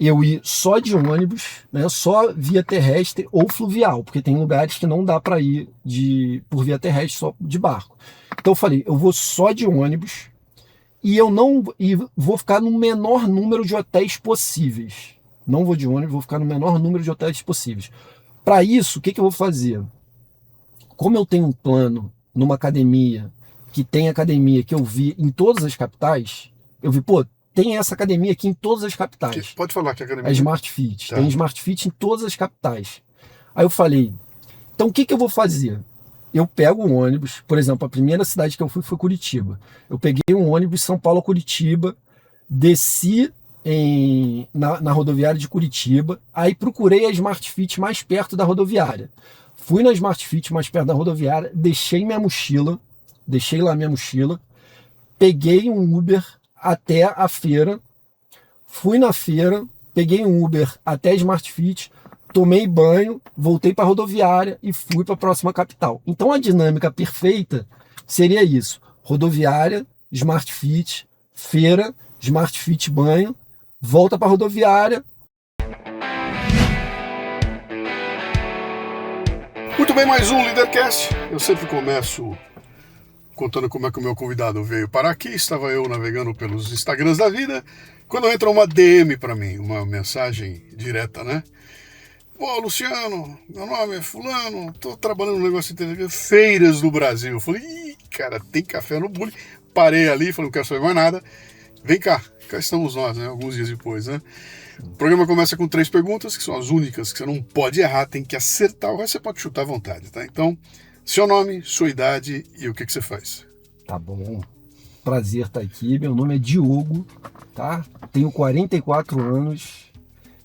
eu ir só de ônibus, né, só via terrestre ou fluvial, porque tem lugares que não dá para ir por via terrestre, só de barco. Então eu falei, eu vou só de ônibus e vou ficar no menor número de hotéis possíveis. Não vou de ônibus, vou ficar no menor número de hotéis possíveis. Para isso, o que eu vou fazer? Como eu tenho um plano numa academia, que tem academia que eu vi em todas as capitais, eu vi, tem essa academia aqui em todas as capitais. Pode falar que a academia... É Smart Fit. Tá. Tem Smart Fit em todas as capitais. Aí eu falei, então o que eu vou fazer? Eu pego um ônibus, por exemplo, a primeira cidade que eu fui foi Curitiba. Eu peguei um ônibus São Paulo a Curitiba, desci na rodoviária de Curitiba, aí procurei a Smart Fit mais perto da rodoviária. Fui na Smart Fit mais perto da rodoviária, deixei lá minha mochila, peguei um Uber até a feira, fui na feira, peguei um Uber até a Smart Fit, tomei banho, voltei para a rodoviária e fui para a próxima capital. Então a dinâmica perfeita seria isso: rodoviária, Smart Fit, feira, Smart Fit, banho, volta para a rodoviária. Muito bem, mais um Leadercast. Eu sempre começo contando como é que o meu convidado veio parar aqui. Estava eu navegando pelos Instagrams da vida, quando entra uma DM para mim, uma mensagem direta, né? Pô, Luciano, meu nome é fulano, tô trabalhando no negócio de feiras do Brasil. Eu falei, ih, cara, tem café no bule. Parei ali, falei, não quero saber mais nada. Vem cá estamos nós, né? Alguns dias depois, né? O programa começa com 3 perguntas, que são as únicas que você não pode errar, tem que acertar, o resto você pode chutar à vontade, tá? Então, seu nome, sua idade e o que você faz. Tá bom. Prazer estar aqui. Meu nome é Diogo, tá? Tenho 44 anos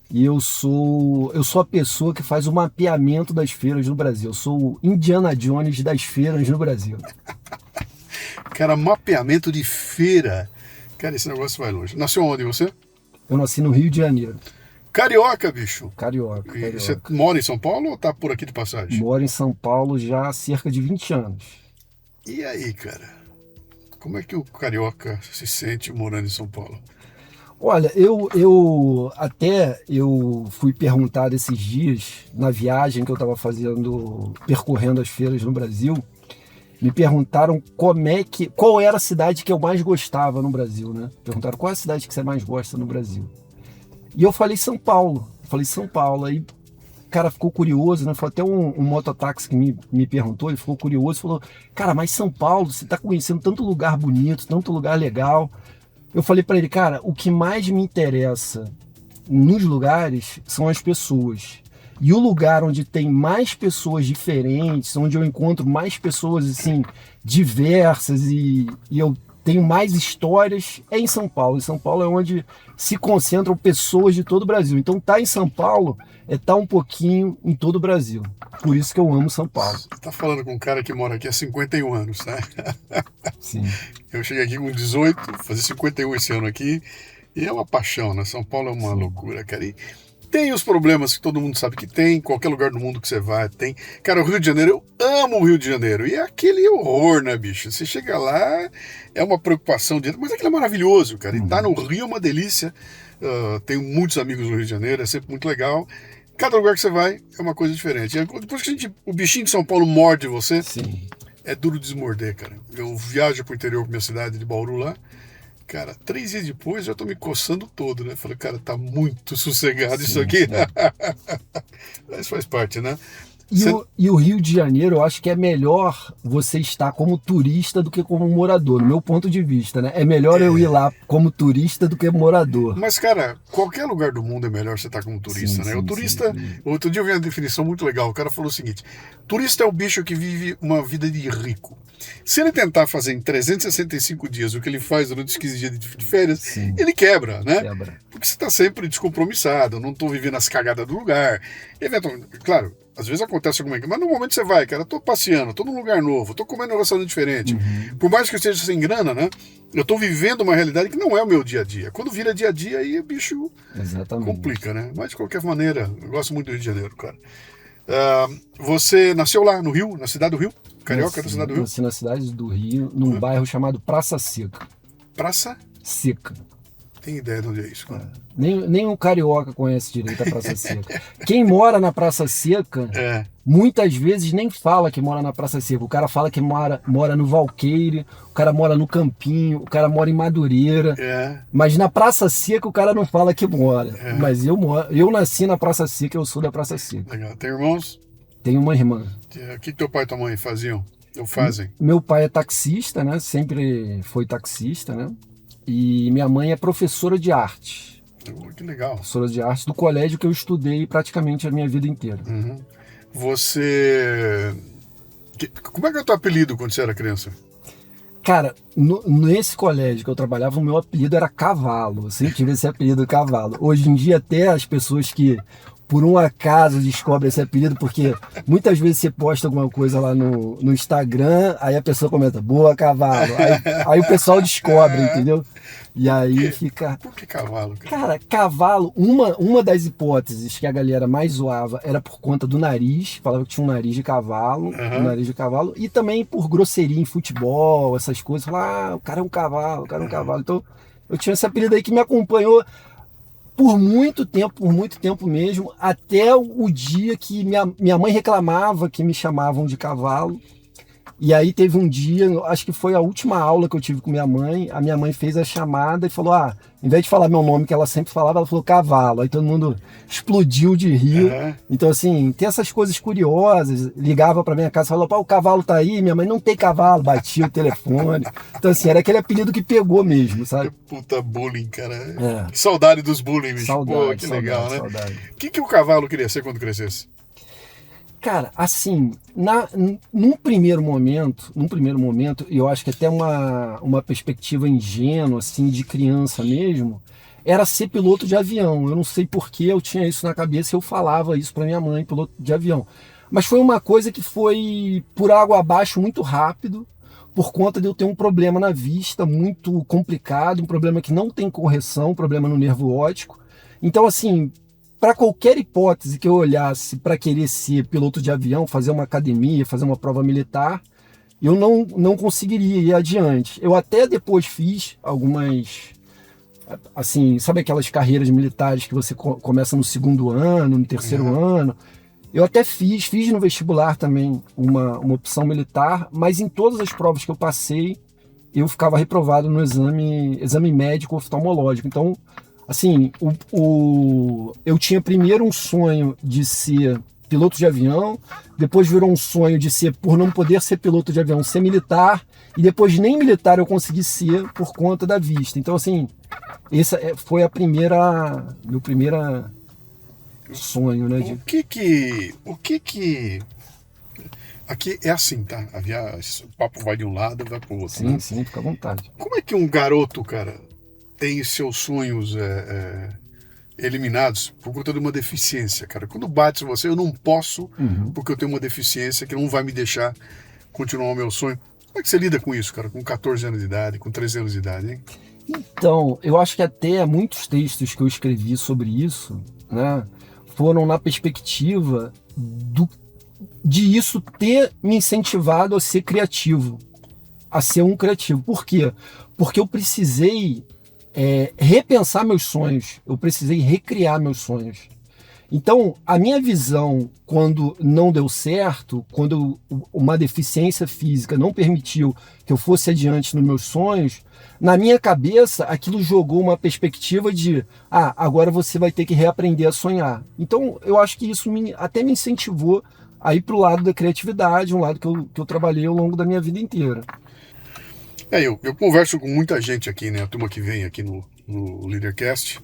e eu sou a pessoa que faz o mapeamento das feiras no Brasil. Eu sou o Indiana Jones das feiras no Brasil. Cara, mapeamento de feira. Cara, esse negócio vai longe. Nasceu onde você? Eu nasci no Rio de Janeiro. Carioca, bicho. Carioca. E você mora em São Paulo ou tá por aqui de passagem? Moro em São Paulo já há cerca de 20 anos. E aí, cara? Como é que o carioca se sente morando em São Paulo? Olha, eu fui perguntado esses dias, na viagem que eu estava fazendo, percorrendo as feiras no Brasil, me perguntaram qual era a cidade que eu mais gostava no Brasil, né? Perguntaram qual é a cidade que você mais gosta no Brasil. E eu falei São Paulo. Aí o cara ficou curioso, né? Foi até um mototáxi que me perguntou, ele ficou curioso, falou, cara, mas São Paulo, você está conhecendo tanto lugar bonito, tanto lugar legal. Eu falei para ele, cara, o que mais me interessa nos lugares são as pessoas. E o lugar onde tem mais pessoas diferentes, onde eu encontro mais pessoas assim diversas e eu tenho mais histórias, é em São Paulo. Em São Paulo é onde se concentram pessoas de todo o Brasil. Então tá em São Paulo é estar um pouquinho em todo o Brasil. Por isso que eu amo São Paulo. Você tá falando com um cara que mora aqui há 51 anos, né? Sim. Eu cheguei aqui com 18, fazer 51 esse ano aqui, e é uma paixão, né? São Paulo é uma loucura, cara. E tem os problemas que todo mundo sabe que tem, qualquer lugar do mundo que você vai tem. Cara, o Rio de Janeiro, eu amo o Rio de Janeiro. E é aquele horror, né, bicho? Você chega lá, é uma preocupação direto, mas aquilo é maravilhoso, cara. E tá no Rio é uma delícia. Tenho muitos amigos no Rio de Janeiro, é sempre muito legal. Cada lugar que você vai é uma coisa diferente. Depois que o bichinho de São Paulo morde você, Sim. É duro desmorder, cara. Eu viajo pro interior com minha cidade de Bauru lá. Cara, 3 dias depois já tô me coçando todo, né? Falei, cara, tá muito sossegado isso aqui. Mas faz parte, né? E o Rio de Janeiro, eu acho que é melhor você estar como turista do que como morador, no meu ponto de vista, né? É melhor eu ir lá como turista do que morador. Mas, cara, qualquer lugar do mundo é melhor você estar como turista, né? O turista... Outro dia eu vi uma definição muito legal. O cara falou o seguinte: turista é o bicho que vive uma vida de rico. Se ele tentar fazer em 365 dias o que ele faz durante os 15 dias de férias, ele quebra, né? Porque você está sempre descompromissado, não estou vivendo as cagadas do lugar. Eventualmente, claro, às vezes acontece alguma coisa, mas no momento você vai, cara, tô passeando, tô num lugar novo, tô comendo um restaurante diferente. Por mais que eu esteja sem grana, né? Eu tô vivendo uma realidade que não é o meu dia a dia. Quando vira dia a dia, aí o bicho complica, né? Mas de qualquer maneira, eu gosto muito do Rio de Janeiro, cara. Você nasceu lá no Rio, na cidade do Rio? Carioca da cidade do Rio? Nasci na cidade do Rio, num bairro chamado Praça Seca. Praça? Seca. tem ideia de onde é isso, cara. Nem um carioca conhece direito a Praça Seca. Quem mora na Praça Seca, muitas vezes nem fala que mora na Praça Seca. O cara fala que mora no Valqueire, o cara mora no Campinho, o cara mora em Madureira. Mas na Praça Seca o cara não fala que mora. Mas eu nasci na Praça Seca, eu sou da Praça Seca. Legal. Tem irmãos? Tenho uma irmã. O que teu pai e tua mãe faziam? Ou fazem? Meu pai é taxista, né? Sempre foi taxista, né? E minha mãe é professora de arte. Que legal. Professora de arte do colégio que eu estudei praticamente a minha vida inteira. Você... Como é que é o teu apelido quando você era criança? Cara, nesse colégio que eu trabalhava, o meu apelido era Cavalo. Eu sempre tive esse apelido Cavalo. Hoje em dia, até as pessoas que, por um acaso, descobrem esse apelido, porque muitas vezes você posta alguma coisa lá no Instagram, aí a pessoa comenta, boa, Cavalo. Aí o pessoal descobre, entendeu? E aí fica... Por que Cavalo, cara? Cara, Cavalo, uma das hipóteses que a galera mais zoava era por conta do nariz, falava que tinha um nariz de cavalo, e também por grosseria em futebol, essas coisas. Falava, o cara é um cavalo, o cara é um cavalo. Então, eu tinha esse apelido aí que me acompanhou por muito tempo mesmo, até o dia que minha mãe reclamava que me chamavam de cavalo. E aí teve um dia, acho que foi a última aula que eu tive com minha mãe, a minha mãe fez a chamada e falou, em vez de falar meu nome, que ela sempre falava, ela falou Cavalo. Aí todo mundo explodiu de rir. Então, assim, tem essas coisas curiosas. Ligava pra minha casa e falava, o cavalo tá aí, minha mãe não tem cavalo, batia o telefone. Então, assim, era aquele apelido que pegou mesmo, sabe? Puta bullying, cara. Que saudade dos bullying, bicho. Saudade, que legal, né? Saudade. O que o cavalo queria ser quando crescesse? Cara, assim, num primeiro momento, e eu acho que até uma perspectiva ingênua, assim, de criança mesmo, era ser piloto de avião. Eu não sei por que eu tinha isso na cabeça e eu falava isso para minha mãe, piloto de avião. Mas foi uma coisa que foi por água abaixo muito rápido, por conta de eu ter um problema na vista muito complicado, um problema que não tem correção, um problema no nervo óptico. Então, assim, para qualquer hipótese que eu olhasse para querer ser piloto de avião, fazer uma academia, fazer uma prova militar, eu não conseguiria ir adiante. Eu até depois fiz algumas, assim, sabe aquelas carreiras militares que você começa no segundo ano, no terceiro ano? Eu até fiz no vestibular também uma opção militar, mas em todas as provas que eu passei, eu ficava reprovado no exame médico oftalmológico. Então, assim, eu tinha primeiro um sonho de ser piloto de avião, depois virou um sonho de ser, por não poder ser piloto de avião, ser militar, e depois nem militar eu consegui ser por conta da vista. Então, assim, essa foi meu primeiro sonho, né? O que aqui é assim, tá? O papo vai de um lado, vai pro outro. Sim, sim, fica à vontade. Como é que um garoto, cara, tem seus sonhos eliminados por conta de uma deficiência, cara? Quando bate em você, eu não posso, porque eu tenho uma deficiência que não vai me deixar continuar o meu sonho. Como é que você lida com isso, cara? Com 14 anos de idade, com 13 anos de idade, hein? Então, eu acho que até muitos textos que eu escrevi sobre isso, né, foram na perspectiva de isso ter me incentivado a ser criativo, a ser um criativo. Por quê? Porque eu precisei repensar meus sonhos, eu precisei recriar meus sonhos. Então, a minha visão, quando não deu certo, quando uma deficiência física não permitiu que eu fosse adiante nos meus sonhos, na minha cabeça, aquilo jogou uma perspectiva de agora você vai ter que reaprender a sonhar. Então, eu acho que isso até me incentivou a ir para o lado da criatividade, um lado que eu trabalhei ao longo da minha vida inteira. Eu converso com muita gente aqui, né? A turma que vem aqui no Leadercast.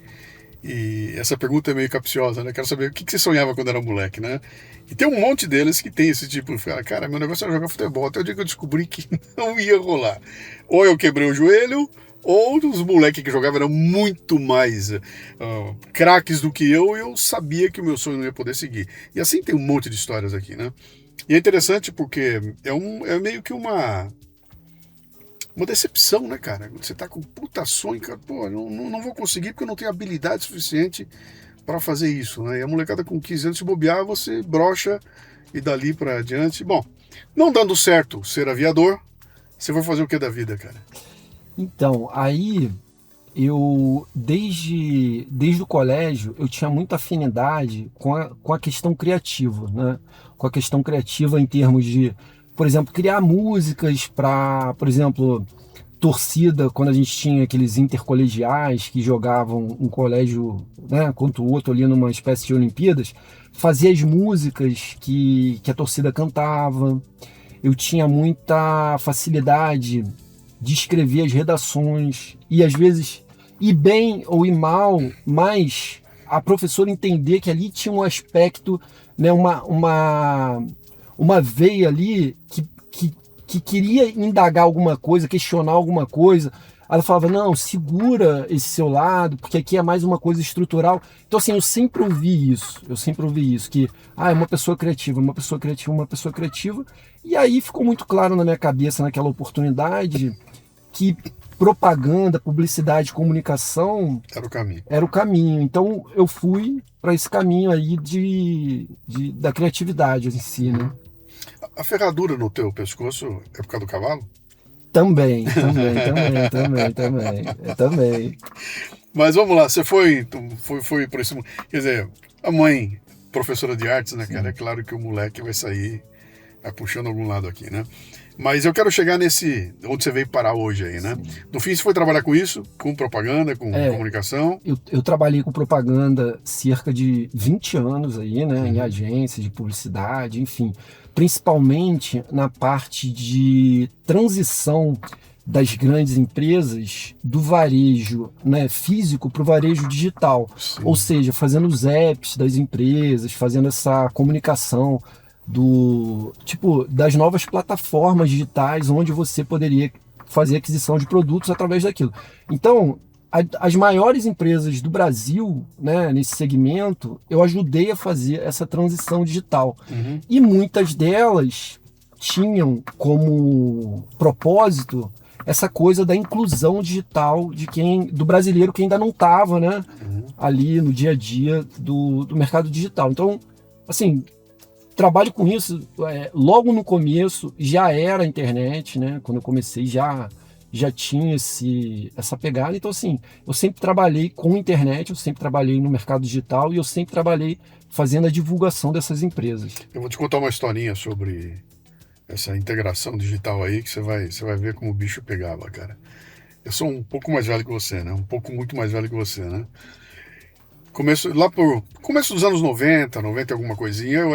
E essa pergunta é meio capciosa, né? Quero saber o que você sonhava quando era moleque, né? E tem um monte deles que tem esse tipo de cara, meu negócio era jogar futebol. Até o dia que eu descobri que não ia rolar. Ou eu quebrei o joelho, ou os moleques que jogavam eram muito mais craques do que eu, e eu sabia que o meu sonho não ia poder seguir. E assim tem um monte de histórias aqui, né? E é interessante porque é meio que uma decepção, né, cara? Você tá com puta sonho, cara, pô, não vou conseguir porque eu não tenho habilidade suficiente para fazer isso, né? E a molecada com 15 anos, se bobear, você brocha e dali para adiante. Bom, não dando certo ser aviador, você vai fazer o que da vida, cara? Então, aí desde o colégio, eu tinha muita afinidade com a questão criativa, né? Com a questão criativa em termos de, por exemplo, criar músicas para, por exemplo, torcida, quando a gente tinha aqueles intercolegiais que jogavam um colégio, né, contra o outro ali numa espécie de Olimpíadas, fazia as músicas que a torcida cantava. Eu tinha muita facilidade de escrever as redações e às vezes ir bem ou ir mal, mas a professora entender que ali tinha um aspecto, né, uma veia ali que queria indagar alguma coisa, questionar alguma coisa. Ela falava, não, segura esse seu lado, porque aqui é mais uma coisa estrutural. Então, assim, eu sempre ouvi isso, que, é uma pessoa criativa, uma pessoa criativa, uma pessoa criativa. E aí ficou muito claro na minha cabeça, naquela oportunidade, que propaganda, publicidade, comunicação era o caminho. Então, eu fui para esse caminho aí da criatividade em si, né? A ferradura no teu pescoço é por causa do cavalo? Também. Mas vamos lá, você foi por esse mundo. Quer dizer, a mãe, professora de artes, né, cara? É claro que o moleque vai puxando algum lado aqui, né? Mas eu quero chegar nesse, onde você veio parar hoje aí, né? Sim. No fim, você foi trabalhar com isso? Com propaganda, com comunicação? Eu trabalhei com propaganda cerca de 20 anos aí, né? Em agências de publicidade, enfim. Principalmente na parte de transição das grandes empresas do varejo, né, físico para o varejo digital. Sim. Ou seja, fazendo os apps das empresas, fazendo essa comunicação das novas plataformas digitais onde você poderia fazer aquisição de produtos através daquilo. Então, as maiores empresas do Brasil, né, nesse segmento, eu ajudei a fazer essa transição digital. E muitas delas tinham como propósito essa coisa da inclusão digital do brasileiro que ainda não estava, né, ali no dia a dia do mercado digital. Então, assim, trabalho com isso, logo no começo já era a internet, né? Quando eu comecei já tinha essa pegada. Então, assim, eu sempre trabalhei com internet, eu sempre trabalhei no mercado digital e eu sempre trabalhei fazendo a divulgação dessas empresas. Eu vou te contar uma historinha sobre essa integração digital aí, que você vai ver como o bicho pegava, cara. Eu sou um pouco mais velho que você, né? Muito mais velho que você, né? Começo dos anos 90 e alguma coisinha, eu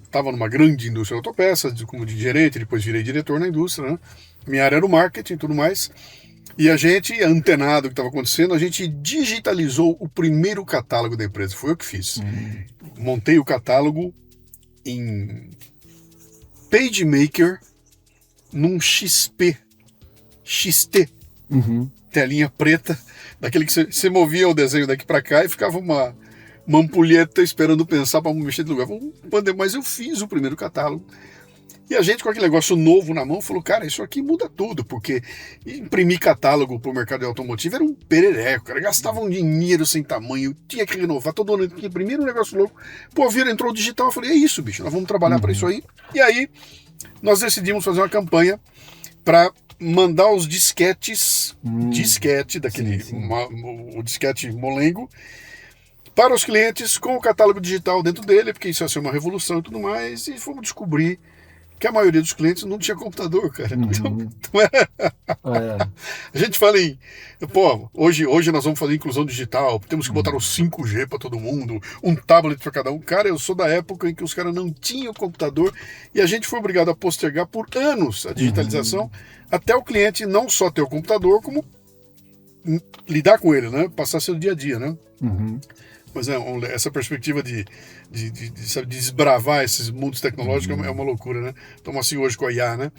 tava numa grande indústria de autopeças, como de gerente, depois virei diretor na indústria, né? Minha área era o marketing e tudo mais. E a gente, antenado o que estava acontecendo, a gente digitalizou o primeiro catálogo da empresa. Foi eu que fiz. Montei o catálogo em PageMaker num XT. Telinha preta, daquele que você movia o desenho daqui para cá e ficava uma ampulheta esperando pensar para mexer de lugar. Mas eu fiz o primeiro catálogo. E a gente, com aquele negócio novo na mão, falou, cara, isso aqui muda tudo, porque imprimir catálogo para o mercado de automotivo era um perereco, cara, gastava um dinheiro sem tamanho, tinha que renovar, todo ano tinha que imprimir um negócio louco. Pô, entrou o digital, eu falei, é isso, bicho, nós vamos trabalhar para isso aí. E aí, nós decidimos fazer uma campanha para mandar os disquete daquele, o disquete molengo, para os clientes com o catálogo digital dentro dele, porque isso ia ser uma revolução e tudo mais, e fomos descobrir que a maioria dos clientes não tinha computador, cara. Então a gente fala hoje nós vamos fazer inclusão digital, temos que botar o 5G para todo mundo, um tablet para cada um. Cara, eu sou da época em que os caras não tinham computador e a gente foi obrigado a postergar por anos a digitalização, até o cliente não só ter o computador, como lidar com ele, né? Passar seu dia a dia, né? Mas essa perspectiva de desbravar esses mundos tecnológicos é uma loucura, né? Estamos assim hoje com a IA, né?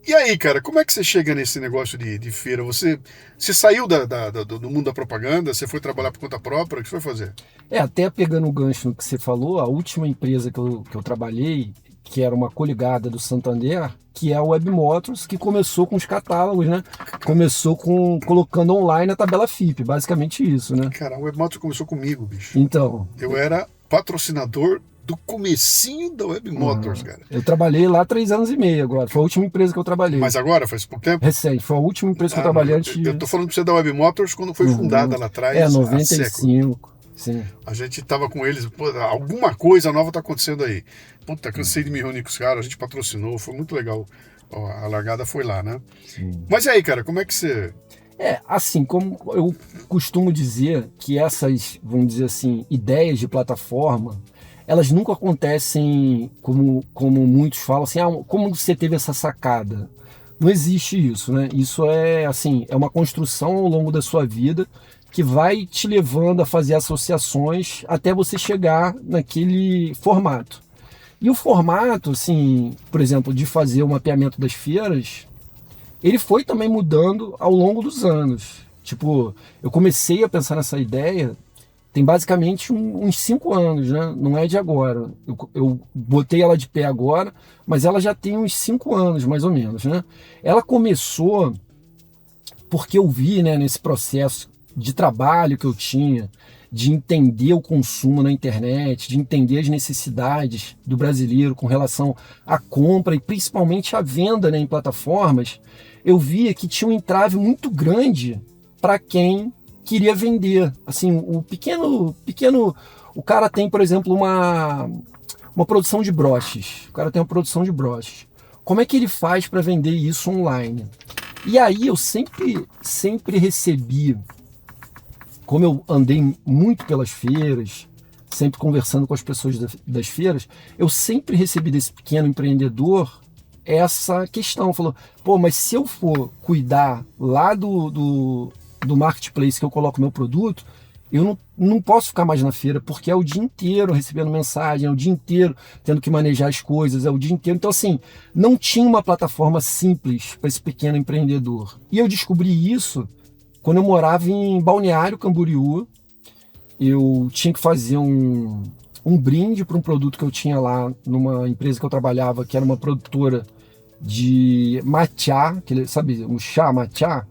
E aí, cara, como é que você chega nesse negócio de feira? Você saiu do mundo da propaganda, você foi trabalhar por conta própria, o que você foi fazer? Até pegando o gancho no que você falou, a última empresa que eu trabalhei, que era uma coligada do Santander, que é a Web Motors, que começou com os catálogos, né? Começou colocando online a tabela FIP, basicamente isso, né? Cara, a Web Motors começou comigo, bicho. Então. Eu era patrocinador do comecinho da Web Motors, cara. Eu trabalhei lá 3 anos e meio agora. Foi a última empresa que eu trabalhei. Mas agora, faz pouco tempo? Recente, foi a última empresa que eu trabalhei antes. Eu tô falando pra você da Web Motors quando foi fundada lá atrás. 95. Sim. A gente tava com eles, pô, alguma coisa nova tá acontecendo aí. Puta, cansei de me reunir com os caras, a gente patrocinou, foi muito legal. Ó, a largada foi lá, né? Sim. Mas e aí, cara, como é que você... Assim, como eu costumo dizer que essas, vamos dizer assim, ideias de plataforma, elas nunca acontecem como muitos falam assim, como você teve essa sacada? Não existe isso, né? Isso é assim, é uma construção ao longo da sua vida que vai te levando a fazer associações até você chegar naquele formato. E o formato, assim, por exemplo, de fazer o mapeamento das feiras, ele foi também mudando ao longo dos anos. Tipo, eu comecei a pensar nessa ideia tem basicamente uns 5 anos, né? Não é de agora. Eu botei ela de pé agora, mas ela já tem uns 5 anos, mais ou menos, né? Ela começou porque eu vi, né, nesse processo de trabalho que eu tinha, de entender o consumo na internet, de entender as necessidades do brasileiro com relação à compra e principalmente à venda, né, em plataformas, eu via que tinha um entrave muito grande para quem queria vender. Assim, o cara tem, por exemplo, uma produção de broches. O cara tem uma produção de broches. Como é que ele faz para vender isso online? E aí eu sempre recebi, como eu andei muito pelas feiras, sempre conversando com as pessoas das feiras, eu sempre recebi desse pequeno empreendedor essa questão. Falou, pô, mas se eu for cuidar lá do marketplace que eu coloco meu produto, eu não posso ficar mais na feira, porque é o dia inteiro recebendo mensagem, é o dia inteiro tendo que manejar as coisas, é o dia inteiro. Então, assim, não tinha uma plataforma simples para esse pequeno empreendedor. E eu descobri isso quando eu morava em Balneário Camboriú. Eu tinha que fazer um brinde para um produto que eu tinha lá numa empresa que eu trabalhava, que era uma produtora de matcha, sabe, um chá matcha.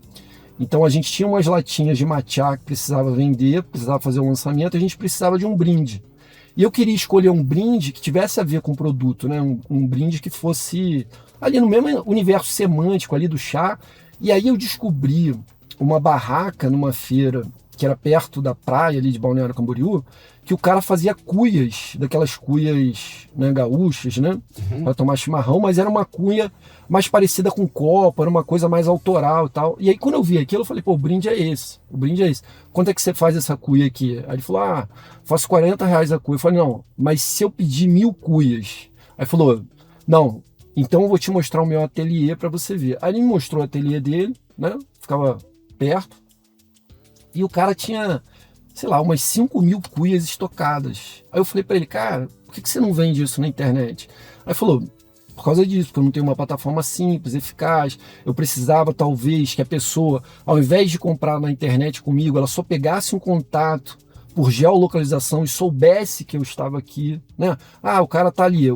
Então a gente tinha umas latinhas de matcha que precisava vender, precisava fazer um lançamento, a gente precisava de um brinde. E eu queria escolher um brinde que tivesse a ver com o produto, né? Um brinde que fosse ali no mesmo universo semântico ali do chá. E aí eu descobri uma barraca numa feira que era perto da praia ali de Balneário Camboriú, que o cara fazia cuias, daquelas cuias, né, gaúchas, né, para tomar chimarrão, mas era uma cuia mais parecida com copo, era uma coisa mais autoral e tal. E aí quando eu vi aquilo, eu falei, pô, o brinde é esse. Quanto é que você faz essa cuia aqui? Aí ele falou, faço R$40 a cuia. Eu falei, não, mas se eu pedir 1000 cuias? Aí falou, não, então eu vou te mostrar o meu ateliê para você ver. Aí ele me mostrou o ateliê dele, né, ficava perto, e o cara tinha, sei lá, umas 5.000 cuias estocadas. Aí eu falei para ele, cara, por que você não vende isso na internet? Aí falou, por causa disso, porque eu não tenho uma plataforma simples, eficaz. Eu precisava, talvez, que a pessoa, ao invés de comprar na internet comigo, ela só pegasse um contato por geolocalização e soubesse que eu estava aqui, né? O cara tá ali,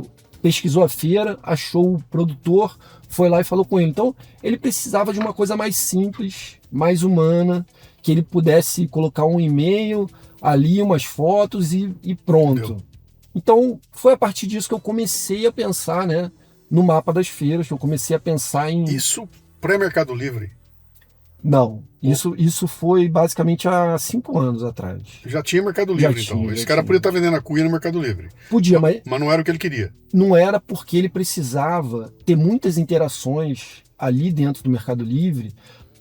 pesquisou a feira, achou o produtor, foi lá e falou com ele. Então, ele precisava de uma coisa mais simples, mais humana, que ele pudesse colocar um e-mail ali, umas fotos e pronto. Entendeu? Então, foi a partir disso que eu comecei a pensar, né, no mapa das feiras, que eu comecei a pensar em... Isso pré-Mercado Livre? Não, isso foi basicamente há 5 anos atrás. Já tinha Mercado Livre, então. Esse cara podia estar vendendo a cuia no Mercado Livre. Podia, mas não era o que ele queria. Não era, porque ele precisava ter muitas interações ali dentro do Mercado Livre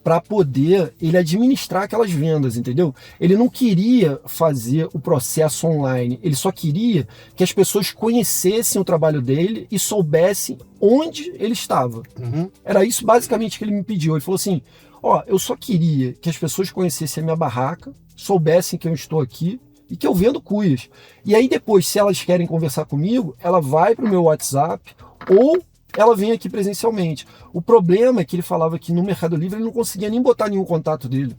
para poder ele administrar aquelas vendas, entendeu? Ele não queria fazer o processo online, ele só queria que as pessoas conhecessem o trabalho dele e soubessem onde ele estava. Era isso basicamente que ele me pediu. Ele falou assim, eu só queria que as pessoas conhecessem a minha barraca, soubessem que eu estou aqui e que eu vendo cuias. E aí depois, se elas querem conversar comigo, ela vai para o meu WhatsApp ou ela vem aqui presencialmente. O problema é que ele falava que no Mercado Livre ele não conseguia nem botar nenhum contato dele.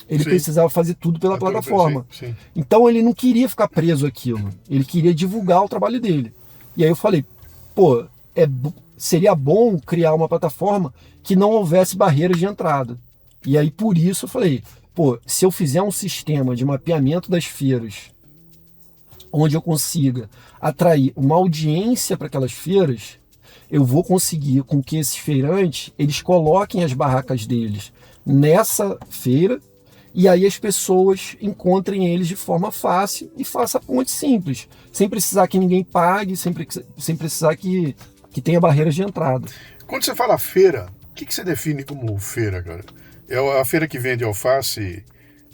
Ele precisava fazer tudo pela plataforma. Sim. Então ele não queria ficar preso àquilo. Ele queria divulgar o trabalho dele. E aí eu falei, pô, seria bom criar uma plataforma que não houvesse barreiras de entrada. E aí por isso eu falei, pô, se eu fizer um sistema de mapeamento das feiras onde eu consiga atrair uma audiência para aquelas feiras, eu vou conseguir com que esses feirantes, eles coloquem as barracas deles nessa feira, e aí as pessoas encontrem eles de forma fácil e faça a ponte simples, sem precisar que ninguém pague, sem precisar que tenha barreiras de entrada. Quando você fala feira, o que você define como feira, cara? É a feira que vende alface,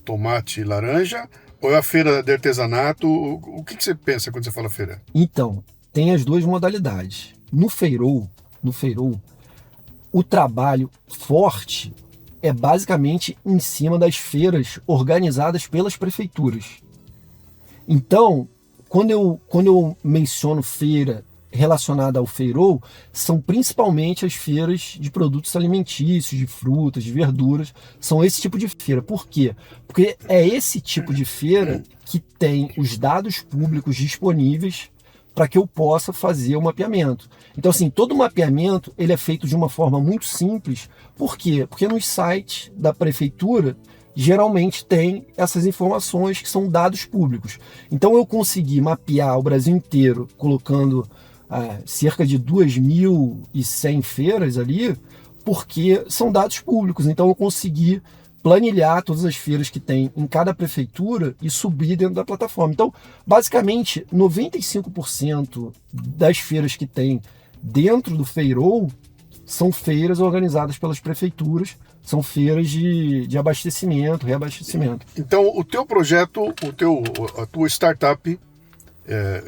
tomate e laranja? Ou é a feira de artesanato? O que você pensa quando você fala feira? Então, tem as duas modalidades. No feirou, o trabalho forte é basicamente em cima das feiras organizadas pelas prefeituras. Então, quando eu menciono feira relacionada ao feirou, são principalmente as feiras de produtos alimentícios, de frutas, de verduras, são esse tipo de feira. Por quê? Porque é esse tipo de feira que tem os dados públicos disponíveis para que eu possa fazer o mapeamento. Então, assim, todo o mapeamento ele é feito de uma forma muito simples. Por quê? Porque nos sites da prefeitura geralmente tem essas informações que são dados públicos. Então, eu consegui mapear o Brasil inteiro colocando cerca de 2.100 feiras ali, porque são dados públicos. Então, eu consegui planilhar todas as feiras que tem em cada prefeitura e subir dentro da plataforma. Então, basicamente, 95% das feiras que tem dentro do feirou são feiras organizadas pelas prefeituras, são feiras de abastecimento, reabastecimento. Então, o teu projeto, a tua startup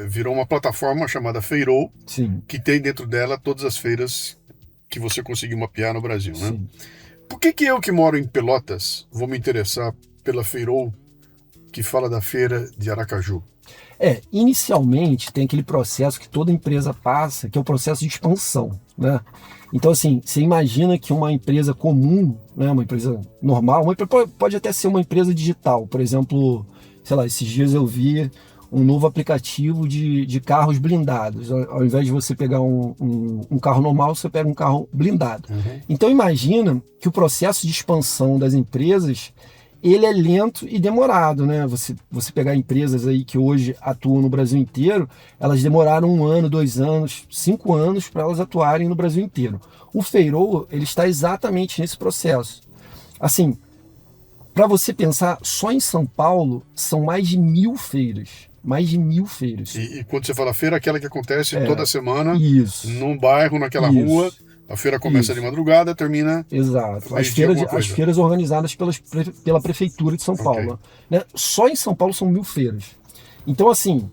virou uma plataforma chamada Feirou, Sim. que tem dentro dela todas as feiras que você conseguiu mapear no Brasil, né? Sim. Por que eu que moro em Pelotas vou me interessar pela Feirou que fala da feira de Aracaju? Inicialmente tem aquele processo que toda empresa passa, que é o processo de expansão, né? Então, assim, você imagina que uma empresa comum, né, uma empresa normal, pode até ser uma empresa digital, por exemplo, sei lá, esses dias eu vi um novo aplicativo de carros blindados. Ao invés de você pegar um carro normal, você pega um carro blindado. Uhum. Então imagina que o processo de expansão das empresas ele é lento e demorado, né? Você pegar empresas aí que hoje atuam no Brasil inteiro, elas demoraram 1 ano, 2 anos, 5 anos para elas atuarem no Brasil inteiro. O Feirou, ele está exatamente nesse processo. Assim, para você pensar, só em São Paulo são mais de 1.000 feiras. Mais de 1.000 feiras. E quando você fala feira, aquela que acontece toda semana, isso, num bairro, naquela rua. A feira começa de madrugada, termina... Exato. As feiras organizadas pela Prefeitura de São Paulo. Né? Só em São Paulo são 1.000 feiras. Então, assim,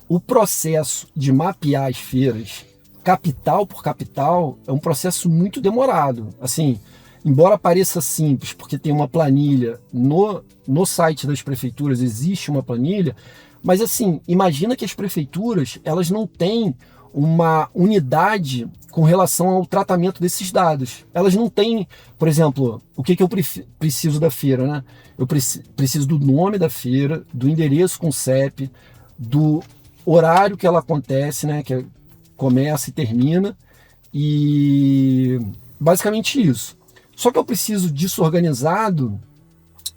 o processo de mapear as feiras, capital por capital, é um processo muito demorado. Assim, embora pareça simples, porque tem uma planilha no site das prefeituras, existe uma planilha, mas assim, imagina que as prefeituras, elas não têm uma unidade com relação ao tratamento desses dados. Elas não têm, por exemplo, o que eu preciso da feira, né? Eu preciso do nome da feira, do endereço com CEP, do horário que ela acontece, né? Que começa e termina, e basicamente isso. Só que eu preciso disso organizado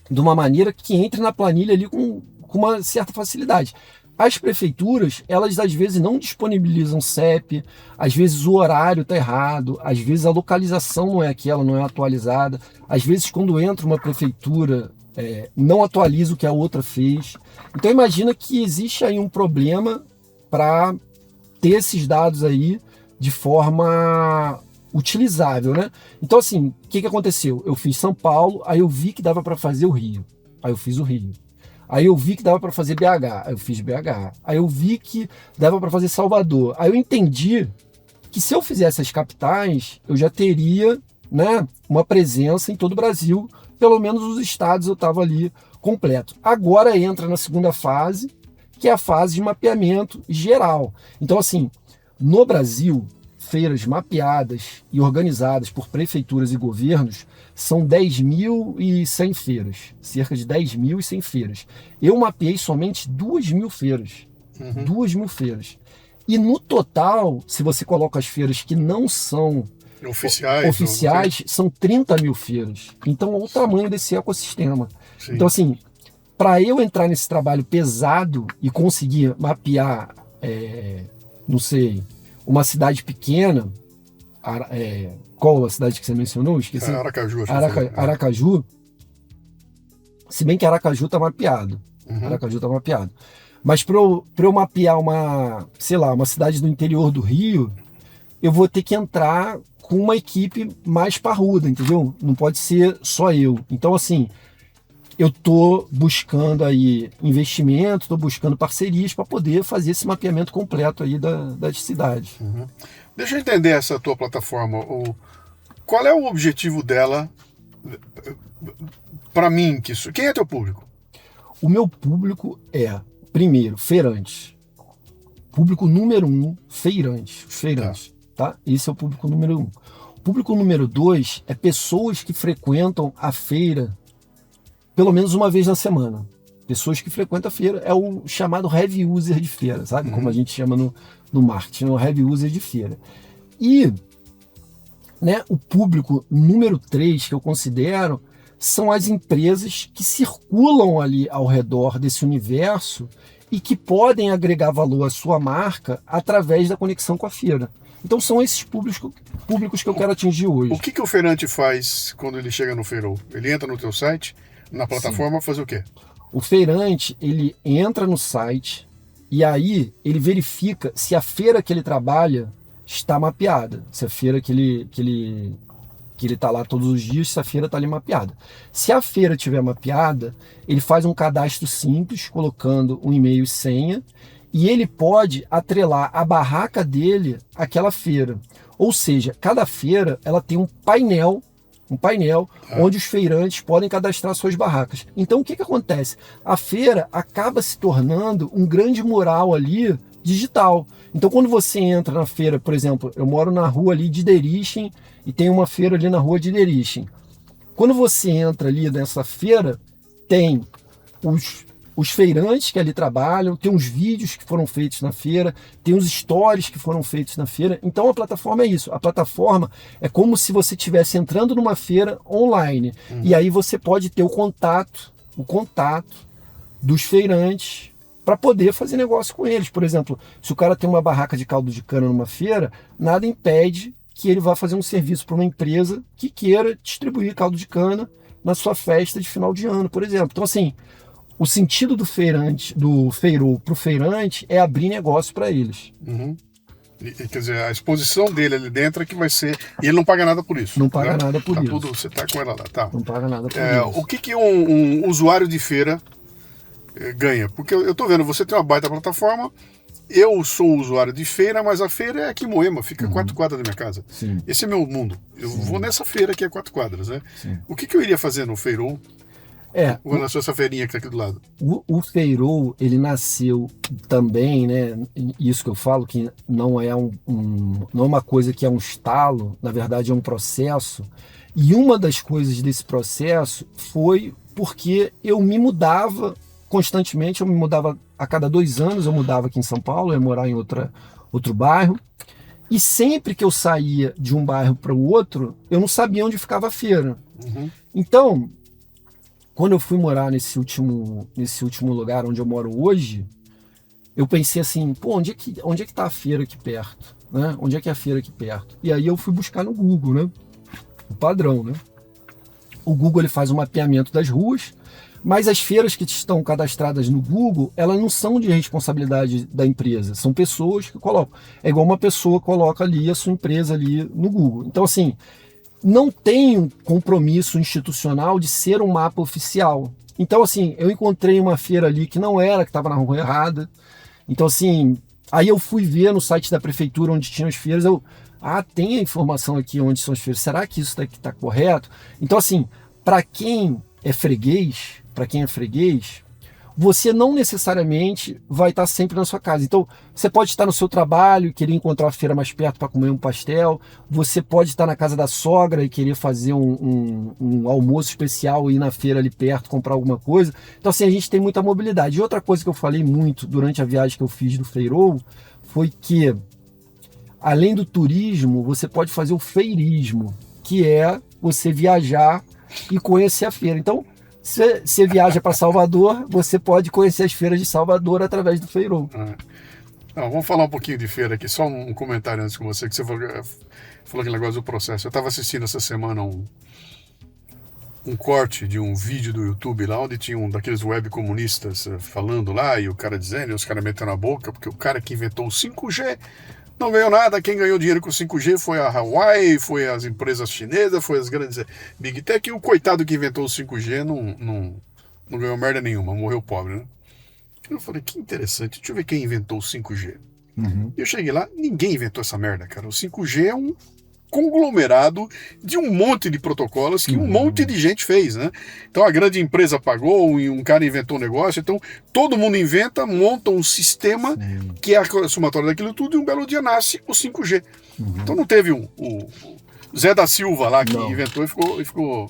de uma maneira que entre na planilha ali com uma certa facilidade. As prefeituras, elas às vezes não disponibilizam CEP, às vezes o horário está errado, às vezes a localização não é aquela, não é atualizada, às vezes quando entra uma prefeitura não atualiza o que a outra fez. Então imagina que existe aí um problema para ter esses dados aí de forma utilizável, né? Então assim, o que aconteceu? Eu fiz São Paulo, aí eu vi que dava para fazer o Rio, aí eu fiz o Rio. Aí eu vi que dava para fazer BH, aí eu fiz BH. Aí eu vi que dava para fazer Salvador. Aí eu entendi que se eu fizesse as capitais, eu já teria, né, uma presença em todo o Brasil, pelo menos os estados eu estava ali completo. Agora entra na segunda fase, que é a fase de mapeamento geral. Então assim, no Brasil, feiras mapeadas e organizadas por prefeituras e governos são 10.100 feiras, cerca de 10.100 feiras. Eu mapeei somente 2.000 feiras, 2.000 feiras. E no total, se você coloca as feiras que não são oficiais são 30.000 feiras. Então, olha o tamanho desse ecossistema. Sim. Então, assim, para eu entrar nesse trabalho pesado e conseguir mapear, não sei, uma cidade pequena, qual a cidade que você mencionou? Esqueci. Aracaju. Aracaju. Se bem que Aracaju está mapeado. Aracaju está mapeado. Mas para eu mapear uma cidade do interior do Rio, eu vou ter que entrar com uma equipe mais parruda, entendeu? Não pode ser só eu. Então, assim, eu estou buscando aí investimento, estou buscando parcerias para poder fazer esse mapeamento completo aí das cidades. Deixa eu entender essa tua plataforma. Qual é o objetivo dela para mim? Quem é teu público? O meu público é, primeiro, feirantes. Público número 1, feirantes. Os feirantes, tá? Esse é o público número 1. O público número 2 é pessoas que frequentam a feira pelo menos uma vez na semana. Pessoas que frequentam a feira é o chamado heavy user de feira, sabe? Como a gente chama no marketing, o heavy user de feira. E, né, o público número 3 que eu considero são as empresas que circulam ali ao redor desse universo e que podem agregar valor à sua marca através da conexão com a feira. Então são esses públicos que eu quero atingir hoje. O que o feirante faz quando ele chega no Feirol? Ele entra no teu site, na plataforma, Sim. Fazer o quê? O feirante, ele entra no site e aí ele verifica se a feira que ele trabalha está mapeada, se a feira que ele está lá todos os dias, se a feira está ali mapeada. Se a feira estiver mapeada, ele faz um cadastro simples, colocando um e-mail e senha, e ele pode atrelar a barraca dele àquela feira. Ou seja, cada feira ela tem um painel onde os feirantes podem cadastrar suas barracas. Então o que acontece? A feira acaba se tornando um grande mural ali digital. Então quando você entra na feira, por exemplo, eu moro na rua ali de Derichem e tem uma feira ali na rua de Derichem. Quando você entra ali nessa feira, tem os feirantes que ali trabalham, tem os vídeos que foram feitos na feira, tem os stories que foram feitos na feira. Então a plataforma é isso. A plataforma é como se você estivesse entrando numa feira online. E aí você pode ter o contato dos feirantes para poder fazer negócio com eles. Por exemplo, se o cara tem uma barraca de caldo de cana numa feira, nada impede que ele vá fazer um serviço para uma empresa que queira distribuir caldo de cana na sua festa de final de ano, por exemplo. Então, assim, o sentido do feirol para o feirante é abrir negócio para eles. Quer dizer, a exposição dele ali dentro é que vai ser... E ele não paga nada por isso. Não paga nada por isso. Você está com ela lá, tá? Não paga nada por isso. O que um usuário de feira ganha? Porque eu estou vendo, você tem uma baita plataforma, eu sou um usuário de feira, mas a feira é aqui em Moema, fica a 4 quadras da minha casa. Sim. Esse é meu mundo. Eu vou nessa feira que é 4 quadras, né? Sim. O que eu iria fazer no feirol? Ou na sua feirinha que está aqui do lado? O feirol, ele nasceu também, né? Isso que eu falo, que não é não é uma coisa que é um estalo, na verdade é um processo. E uma das coisas desse processo foi porque eu me mudava constantemente, eu me mudava a cada 2 anos, eu mudava aqui em São Paulo, eu ia morar em outro bairro. E sempre que eu saía de um bairro para o outro, eu não sabia onde ficava a feira. Então, quando eu fui morar nesse último lugar onde eu moro hoje, eu pensei assim, pô, onde é que tá a feira aqui perto? Né? Onde é que é a feira aqui perto? E aí eu fui buscar no Google, né? O padrão, né? O Google ele faz um mapeamento das ruas, mas as feiras que estão cadastradas no Google, elas não são de responsabilidade da empresa, são pessoas que colocam. É igual uma pessoa coloca ali a sua empresa ali no Google. Então, assim, não tem um compromisso institucional de ser um mapa oficial. Então, assim, eu encontrei uma feira ali que não era, que estava na rua errada. Então, assim, aí eu fui ver no site da prefeitura onde tinha as feiras, tem a informação aqui onde são as feiras, será que isso daqui está correto? Então, assim, para quem é freguês, você não necessariamente vai estar sempre na sua casa. Então, você pode estar no seu trabalho e querer encontrar a feira mais perto para comer um pastel. Você pode estar na casa da sogra e querer fazer um almoço especial e ir na feira ali perto comprar alguma coisa. Então, assim, a gente tem muita mobilidade. E outra coisa que eu falei muito durante a viagem que eu fiz do feirol foi que, além do turismo, você pode fazer o feirismo, que é você viajar e conhecer a feira. Então, Você viaja para Salvador, você pode conhecer as feiras de Salvador através do feirão. Não, vamos falar um pouquinho de feira aqui, só um comentário antes com você, que você falou aquele negócio do processo. Eu estava assistindo essa semana um corte de um vídeo do YouTube lá, onde tinha um daqueles web comunistas falando lá, e o cara dizendo, e os caras metendo a boca, porque o cara que inventou o 5G não ganhou nada, quem ganhou dinheiro com o 5G foi a Huawei, foi as empresas chinesas, foi as grandes Big Tech, e o coitado que inventou o 5G não ganhou merda nenhuma, morreu pobre, né? Eu falei, que interessante, deixa eu ver quem inventou o 5G. Eu cheguei lá, ninguém inventou essa merda, cara. O 5G é um conglomerado de um monte de protocolos que um monte de gente fez, né? Então a grande empresa pagou e um cara inventou um negócio, então todo mundo inventa, monta um sistema que é a somatória daquilo tudo e um belo dia nasce o 5G. Então não teve o Zé da Silva lá que inventou e ficou...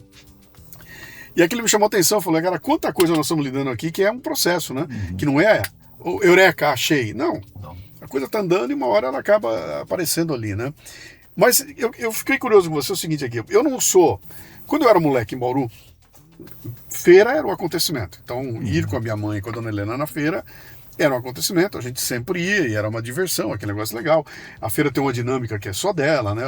E aquilo me chamou a atenção, eu falei, cara, quanta coisa nós estamos lidando aqui que é um processo, né? Que não é o eureka, achei. Não. A coisa tá andando e uma hora ela acaba aparecendo ali, né? Mas eu fiquei curioso com você, é o seguinte aqui, eu não sou... Quando eu era moleque em Bauru, feira era um acontecimento. Então, ir com a minha mãe e com a dona Helena na feira era um acontecimento, a gente sempre ia e era uma diversão, aquele negócio legal. A feira tem uma dinâmica que é só dela, né?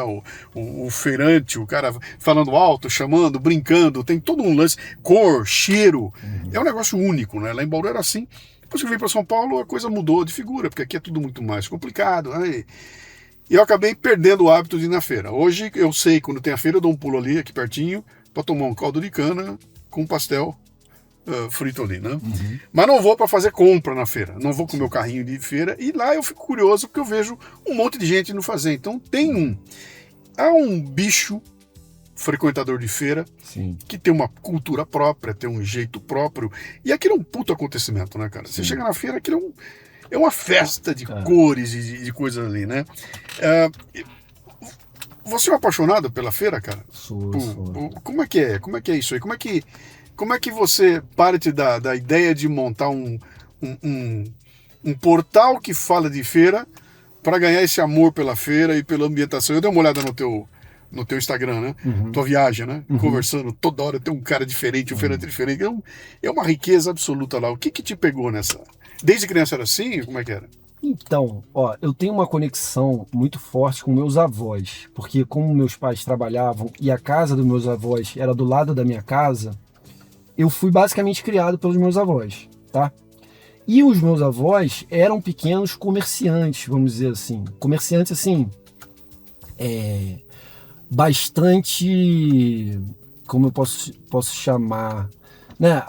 O feirante, o cara falando alto, chamando, brincando, tem todo um lance, cor, cheiro. É um negócio único, né? Lá em Bauru era assim. Depois que eu vim para São Paulo, a coisa mudou de figura, porque aqui é tudo muito mais complicado, né? E eu acabei perdendo o hábito de ir na feira. Hoje eu sei, quando tem a feira, eu dou um pulo ali, aqui pertinho, para tomar um caldo de cana com pastel frito ali, né? Mas não vou para fazer compra na feira, não vou com o meu carrinho de feira, e lá eu fico curioso porque eu vejo um monte de gente no fazer. Então há um bicho frequentador de feira que tem uma cultura própria, tem um jeito próprio, e aquilo é um puto acontecimento, né, cara? Você chega na feira, aquilo é uma festa de cores e de coisas ali, né? Você é um apaixonado pela feira, cara? Sou. Como é que é? Como é que é isso aí? Como é que você parte da ideia de montar um portal que fala de feira para ganhar esse amor pela feira e pela ambientação? Eu dei uma olhada no teu Instagram, né? Tua viagem, né? Conversando toda hora, tem um cara diferente, um feirante diferente. É uma riqueza absoluta lá. O que te pegou nessa... Desde criança era assim? Como é que era? Então, eu tenho uma conexão muito forte com meus avós, porque como meus pais trabalhavam e a casa dos meus avós era do lado da minha casa, eu fui basicamente criado pelos meus avós, tá? E os meus avós eram pequenos comerciantes, vamos dizer assim. Comerciantes, assim, bastante... Como eu posso chamar... Né?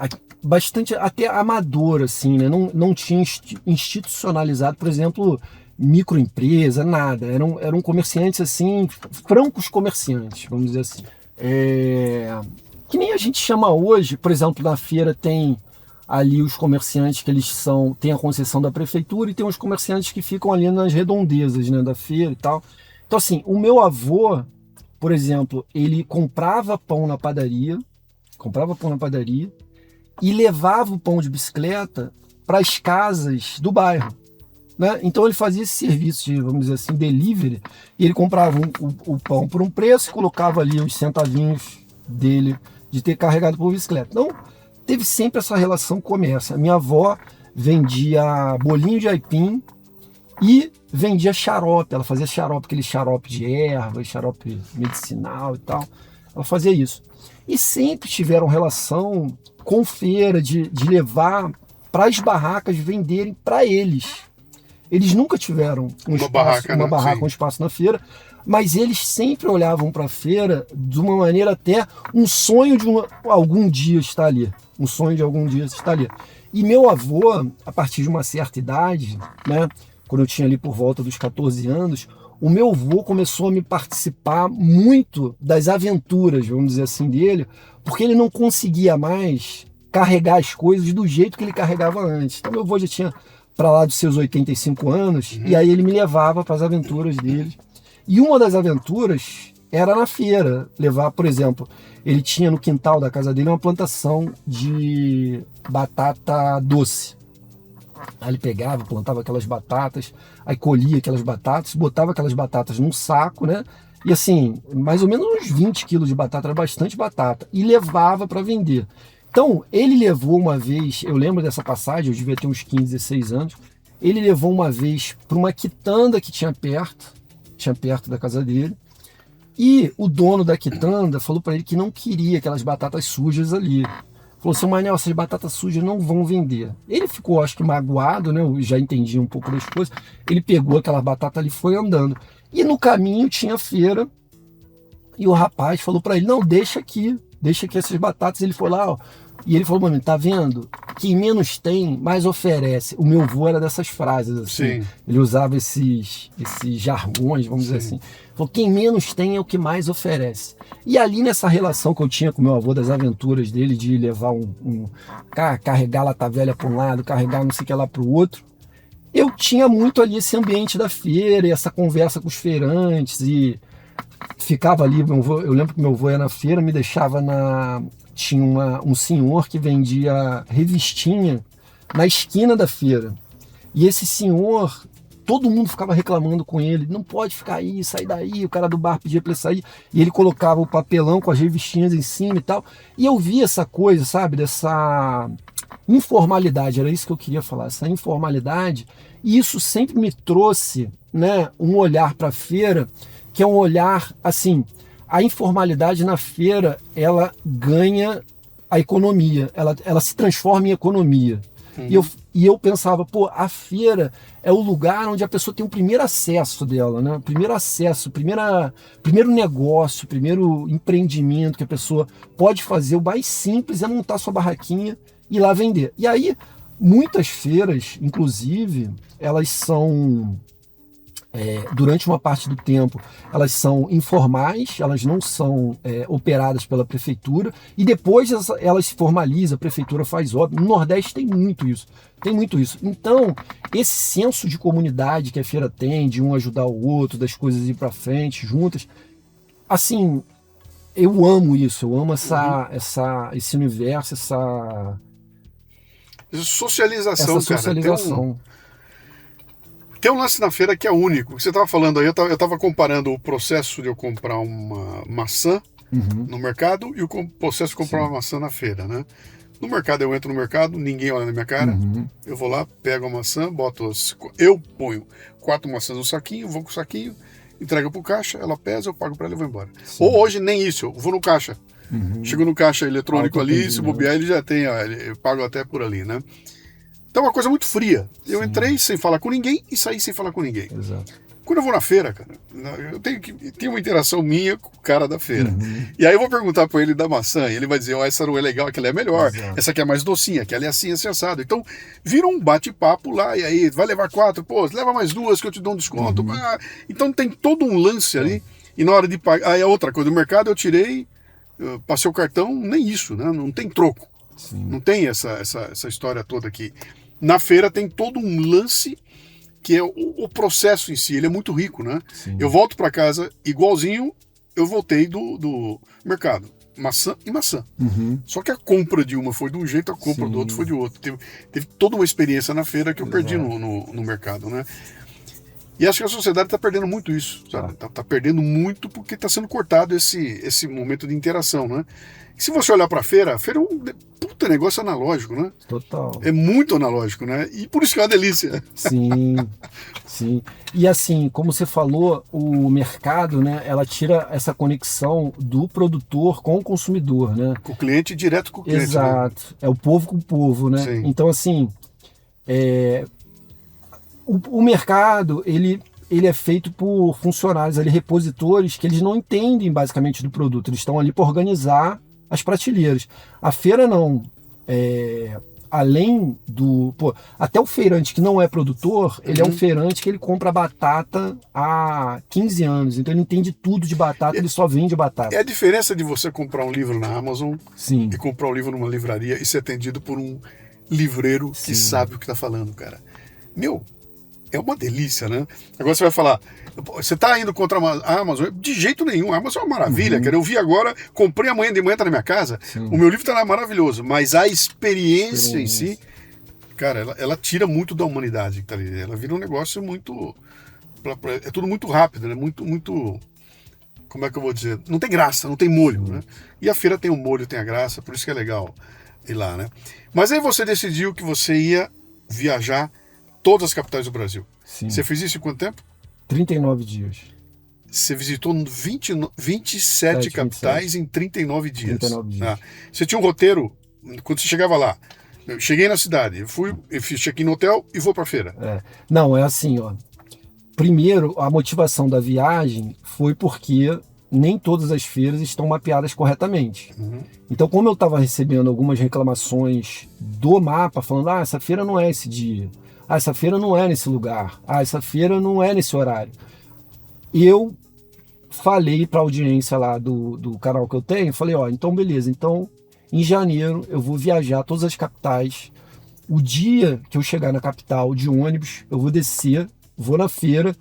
Bastante até amador, assim, né? Não tinha institucionalizado, por exemplo, microempresa, nada. Eram comerciantes, assim, francos comerciantes, vamos dizer assim. Que nem a gente chama hoje, por exemplo, na feira tem ali os comerciantes que eles têm a concessão da prefeitura e tem os comerciantes que ficam ali nas redondezas, né, da feira e tal. Então, assim, o meu avô, por exemplo, ele comprava pão na padaria e levava o pão de bicicleta para as casas do bairro, né? Então ele fazia esse serviço de, vamos dizer assim, delivery, e ele comprava o pão por um preço e colocava ali os centavinhos dele de ter carregado por bicicleta. Então teve sempre essa relação com o comércio. A minha avó vendia bolinho de aipim e vendia xarope. Ela fazia xarope, aquele xarope de erva, xarope medicinal e tal. Ela fazia isso. E sempre tiveram relação com feira, de levar para as barracas venderem para eles. Eles nunca tiveram uma barraca, um espaço na feira, mas eles sempre olhavam para a feira de uma maneira até um sonho de algum dia estar ali. Um sonho de algum dia estar ali. E meu avô, a partir de uma certa idade, né, quando eu tinha ali por volta dos 14 anos, o meu avô começou a me participar muito das aventuras, vamos dizer assim, dele, porque ele não conseguia mais carregar as coisas do jeito que ele carregava antes. Então meu avô já tinha para lá dos seus 85 anos, e aí ele me levava para as aventuras dele. E uma das aventuras era na feira, levar, por exemplo, ele tinha no quintal da casa dele uma plantação de batata doce. Aí ele pegava, plantava aquelas batatas, aí colhia aquelas batatas, botava aquelas batatas num saco, né? E assim, mais ou menos uns 20 quilos de batata, era bastante batata, e levava para vender. Então, ele levou uma vez, eu lembro dessa passagem, eu devia ter uns 15, 16 anos, ele levou uma vez para uma quitanda que tinha perto da casa dele, e o dono da quitanda falou para ele que não queria aquelas batatas sujas ali. Falou, seu Manel, essas batatas sujas não vão vender. Ele ficou, acho que magoado, né? Eu já entendi um pouco das coisas. Ele pegou aquela batata ali e foi andando. E no caminho tinha feira, e o rapaz falou para ele, não, deixa aqui essas batatas. Ele foi lá, ó, e ele falou, mano, tá vendo? Quem menos tem, mais oferece. O meu avô era dessas frases, assim. Sim. Ele usava esses jargões, vamos dizer assim. Falou, quem menos tem é o que mais oferece. E ali nessa relação que eu tinha com meu avô, das aventuras dele, de levar carregar lata velha para um lado, carregar não sei o que lá para o outro, eu tinha muito ali esse ambiente da feira, e essa conversa com os feirantes, e ficava ali, eu lembro que meu avô ia na feira, me deixava tinha um senhor que vendia revistinha na esquina da feira. E esse senhor, todo mundo ficava reclamando com ele, não pode ficar aí, sai daí, o cara do bar pedia para ele sair, e ele colocava o papelão com as revistinhas em cima e tal. E eu vi essa coisa, sabe, dessa informalidade, era isso que eu queria falar, essa informalidade, e isso sempre me trouxe, né, um olhar para a feira, que é um olhar, assim, a informalidade na feira, ela ganha a economia, ela se transforma em economia. E eu pensava, pô, a feira é o lugar onde a pessoa tem o primeiro acesso dela, né? O primeiro acesso, primeiro negócio, primeiro empreendimento que a pessoa pode fazer. O mais simples é montar sua barraquinha e ir lá vender. E aí, muitas feiras, inclusive, elas são... durante uma parte do tempo, elas são informais, elas não são operadas pela prefeitura, e depois elas se formalizam, a prefeitura faz obra. No Nordeste tem muito isso. Então, esse senso de comunidade que a feira tem, de um ajudar o outro, das coisas ir para frente, juntas, assim, eu amo isso, eu amo esse universo, essa socialização, socialização. Cara. Tem um lance na feira que é único. Você estava falando aí, eu estava comparando o processo de eu comprar uma maçã no mercado e o processo de comprar uma maçã na feira, né? No mercado, eu entro no mercado, ninguém olha na minha cara, eu vou lá, pego a maçã, eu ponho 4 maçãs no saquinho, vou com o saquinho, entrego pro caixa, ela pesa, eu pago para ela e vou embora. Sim. Ou hoje nem isso, eu vou no caixa. Chego no caixa eletrônico ali, se bobear, ele já tem, eu pago até por ali, né? Então é uma coisa muito fria. Eu entrei sem falar com ninguém e saí sem falar com ninguém. Exato. Quando eu vou na feira, cara, eu tenho uma interação minha com o cara da feira. E aí eu vou perguntar para ele da maçã, e ele vai dizer, essa não é legal, aquela é melhor. Exato. Essa aqui é mais docinha, aquela é assim, assim, assado. Então, vira um bate-papo lá, e aí, vai levar 4, pô, leva mais 2 que eu te dou um desconto. Então tem todo um lance ali, e na hora de pagar... Aí a outra coisa, do mercado eu passei o cartão, nem isso, né? Não tem troco. Sim. Não tem essa história toda aqui. Na feira tem todo um lance que é o processo em si, ele é muito rico, né? Sim. Eu volto para casa igualzinho eu voltei do mercado. Maçã e maçã. Só que a compra de uma foi de um jeito, a compra do outro foi de outro. Teve toda uma experiência na feira que eu perdi no mercado, né? E acho que a sociedade está perdendo muito isso, sabe? Tá perdendo muito porque está sendo cortado esse momento de interação, né? E se você olhar para a feira é um puta negócio analógico, né? Total. É muito analógico, né? E por isso que é uma delícia. Sim. E assim, como você falou, o mercado, né? Ela tira essa conexão do produtor com o consumidor, né? Com o cliente, direto com o cliente. Exato. Né? É o povo com o povo, né? Sim. Então, assim, o mercado, ele é feito por funcionários ali, repositores, que eles não entendem basicamente do produto. Eles estão ali para organizar as prateleiras. A feira não. Além do... Pô, até o feirante que não é produtor, ele é um feirante que ele compra batata há 15 anos. Então ele entende tudo de batata, ele só vende batata. É a diferença de você comprar um livro na Amazon Sim. e comprar um livro numa livraria e ser atendido por um livreiro que sabe o que está falando, cara. É uma delícia, né? Agora você vai falar, você está indo contra a Amazon? De jeito nenhum, a Amazon é uma maravilha, cara. Eu vi agora, comprei amanhã de manhã, tá na minha casa, o meu livro está lá maravilhoso, mas a experiência em si, cara, ela tira muito da humanidade que tá ali. Ela vira um negócio muito... É tudo muito rápido, né? Muito... Como é que eu vou dizer? Não tem graça, não tem molho, né? E a feira tem o molho, tem a graça, por isso que é legal. ir lá, né? Mas aí você decidiu que você ia viajar todas as capitais do Brasil. Sim. Você fez isso em quanto tempo? 39 dias. Você visitou 27 capitais em 39 dias. 39 dias. Ah, você tinha um roteiro, quando você chegava lá, eu cheguei na cidade, eu fiz check-in no hotel e vou pra feira. Não, é assim, ó. Primeiro, a motivação da viagem foi porque nem todas as feiras estão mapeadas corretamente. Então, como eu estava recebendo algumas reclamações do mapa, falando, essa feira não é esse dia, essa feira não é nesse lugar, essa feira não é nesse horário. Eu falei para a audiência lá do canal que eu tenho, falei, então beleza, então em janeiro eu vou viajar a todas as capitais. O dia que eu chegar na capital de ônibus, eu vou descer, vou na feira,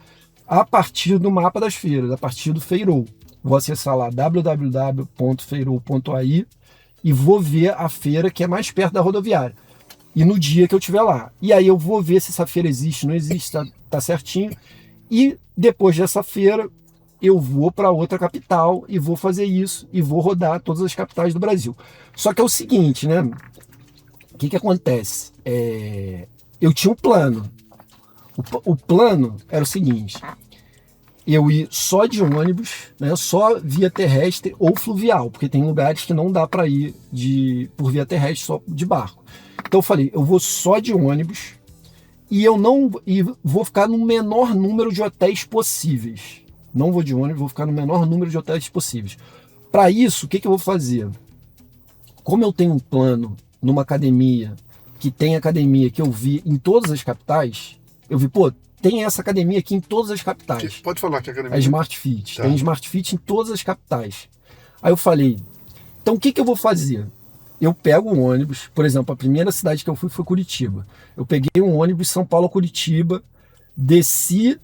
a partir do mapa das feiras, a partir do Feirol. Vou acessar lá www.feirol.ai e vou ver a feira que é mais perto da rodoviária. E no dia que eu estiver lá. E aí eu vou ver se essa feira existe, não existe, tá certinho. E depois dessa feira, eu vou para outra capital e vou fazer isso e vou rodar todas as capitais do Brasil. Só que é o seguinte, né? O que acontece? Eu tinha um plano. O plano era o seguinte: eu ir só de ônibus, né, só via terrestre ou fluvial, porque tem lugares que não dá para ir por via terrestre, só de barco. Então eu falei, eu vou só de ônibus e vou ficar no menor número de hotéis possíveis. Não vou de ônibus, vou ficar no menor número de hotéis possíveis. Para isso, o que eu vou fazer? Como eu tenho um plano numa academia, que tem academia que eu vi em todas as capitais, eu vi, tem essa academia aqui em todas as capitais. Pode falar que a academia... É Smart Fit. Tá. Tem Smart Fit em todas as capitais. Aí eu falei, então o que eu vou fazer? Eu pego um ônibus, por exemplo, a primeira cidade que eu fui foi Curitiba. Eu peguei um ônibus São Paulo a Curitiba, desci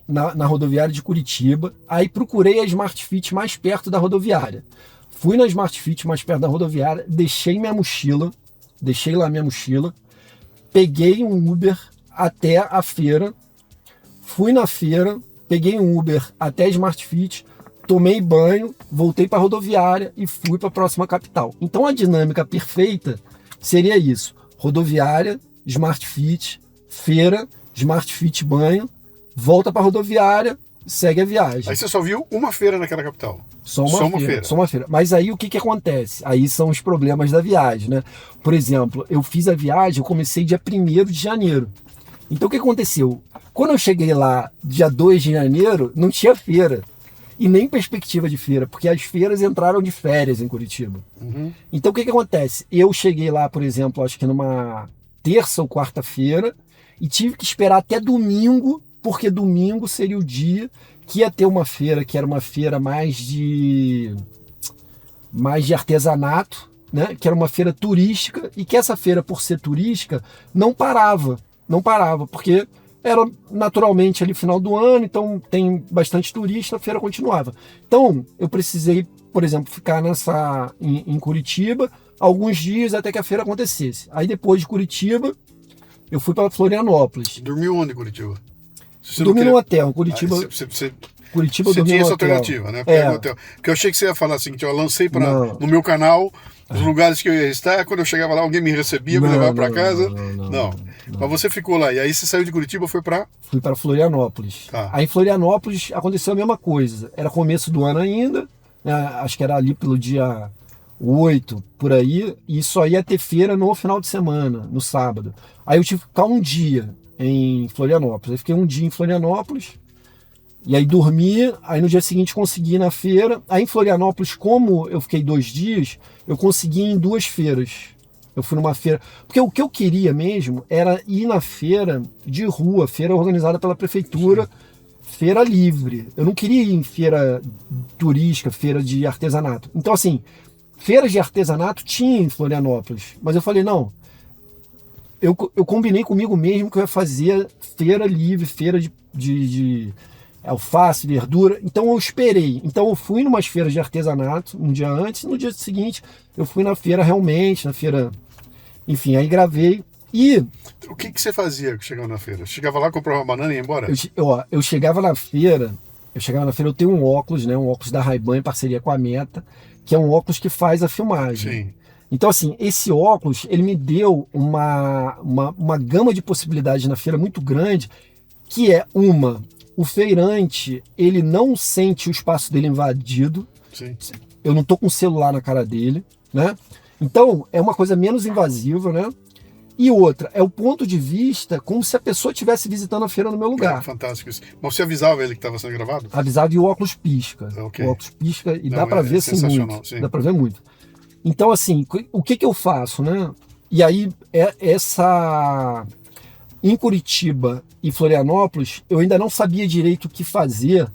na rodoviária de Curitiba, aí procurei a Smart Fit mais perto da rodoviária. Fui na Smart Fit mais perto da rodoviária, deixei lá minha mochila, peguei um Uber até a feira, fui na feira, peguei um Uber até a Smart Fit, tomei banho, voltei para a rodoviária e fui para a próxima capital. Então a dinâmica perfeita seria isso: rodoviária, Smart Fit, feira, Smart Fit, banho, volta para a rodoviária, segue a viagem. Aí você só viu uma feira naquela capital? Só uma feira. Mas aí o que acontece? Aí são os problemas da viagem, né? Por exemplo, eu fiz a viagem, eu comecei dia 1º de janeiro. Então o que aconteceu? Quando eu cheguei lá, dia 2 de janeiro, não tinha feira. E nem perspectiva de feira, porque as feiras entraram de férias em Curitiba. Então o que acontece? Eu cheguei lá, por exemplo, acho que numa terça ou quarta-feira, e tive que esperar até domingo, porque domingo seria o dia que ia ter uma feira, que era uma feira mais de artesanato, né? Que era uma feira turística, e que essa feira, por ser turística, não parava, porque era naturalmente ali final do ano, então tem bastante turista, a feira continuava. Então eu precisei, por exemplo, ficar em Curitiba alguns dias até que a feira acontecesse. Aí depois de Curitiba, eu fui para Florianópolis. Dormiu onde em Curitiba? Dormi no hotel, Curitiba. Curitiba você eu dormi tinha no essa hotel. alternativa, né? No hotel. Porque eu achei que você ia falar assim, que eu lancei no meu canal os lugares que eu ia estar, quando eu chegava lá alguém me recebia, me levava para casa. Não. Mas você ficou lá, e aí você saiu de Curitiba, Fui para Florianópolis. Tá. Aí em Florianópolis aconteceu a mesma coisa. Era começo do ano ainda, né? Acho que era ali pelo dia 8, por aí, e só ia ter feira no final de semana, no sábado. Aí eu tive que ficar um dia em Florianópolis. Aí fiquei um dia em Florianópolis, e aí dormi, aí no dia seguinte consegui ir na feira. Aí em Florianópolis, como eu fiquei 2 dias, eu consegui ir em 2 feiras. Eu fui numa feira, porque o que eu queria mesmo era ir na feira de rua, feira organizada pela prefeitura, feira livre. Eu não queria ir em feira turística, feira de artesanato. Então assim, feiras de artesanato tinha em Florianópolis, mas eu falei, não, eu combinei comigo mesmo que eu ia fazer feira livre, feira de alface, verdura. Então eu esperei. Então eu fui em umas feiras de artesanato um dia antes, e no dia seguinte eu fui na feira realmente, na feira, enfim, aí gravei. E o que você fazia que chegava na feira? Você chegava lá, comprava uma banana e ia embora? Eu chegava na feira, eu tenho um óculos, né, um óculos da Ray-Ban em parceria com a Meta, que é um óculos que faz a filmagem. Sim. Então, assim, esse óculos, ele me deu uma gama de possibilidades na feira muito grande, que é o feirante, ele não sente o espaço dele invadido. Sim. Eu não tô com o celular na cara dele, né? Então, é uma coisa menos invasiva, né? E outra, é o ponto de vista como se a pessoa estivesse visitando a feira no meu lugar. Fantástico isso. Mas você avisava ele que estava sendo gravado? Avisava e o óculos pisca. Okay. O óculos pisca e dá para ver assim muito. Sim. Dá para ver muito. Então, assim, o que eu faço, né? E aí, em Curitiba e Florianópolis, eu ainda não sabia direito o que fazer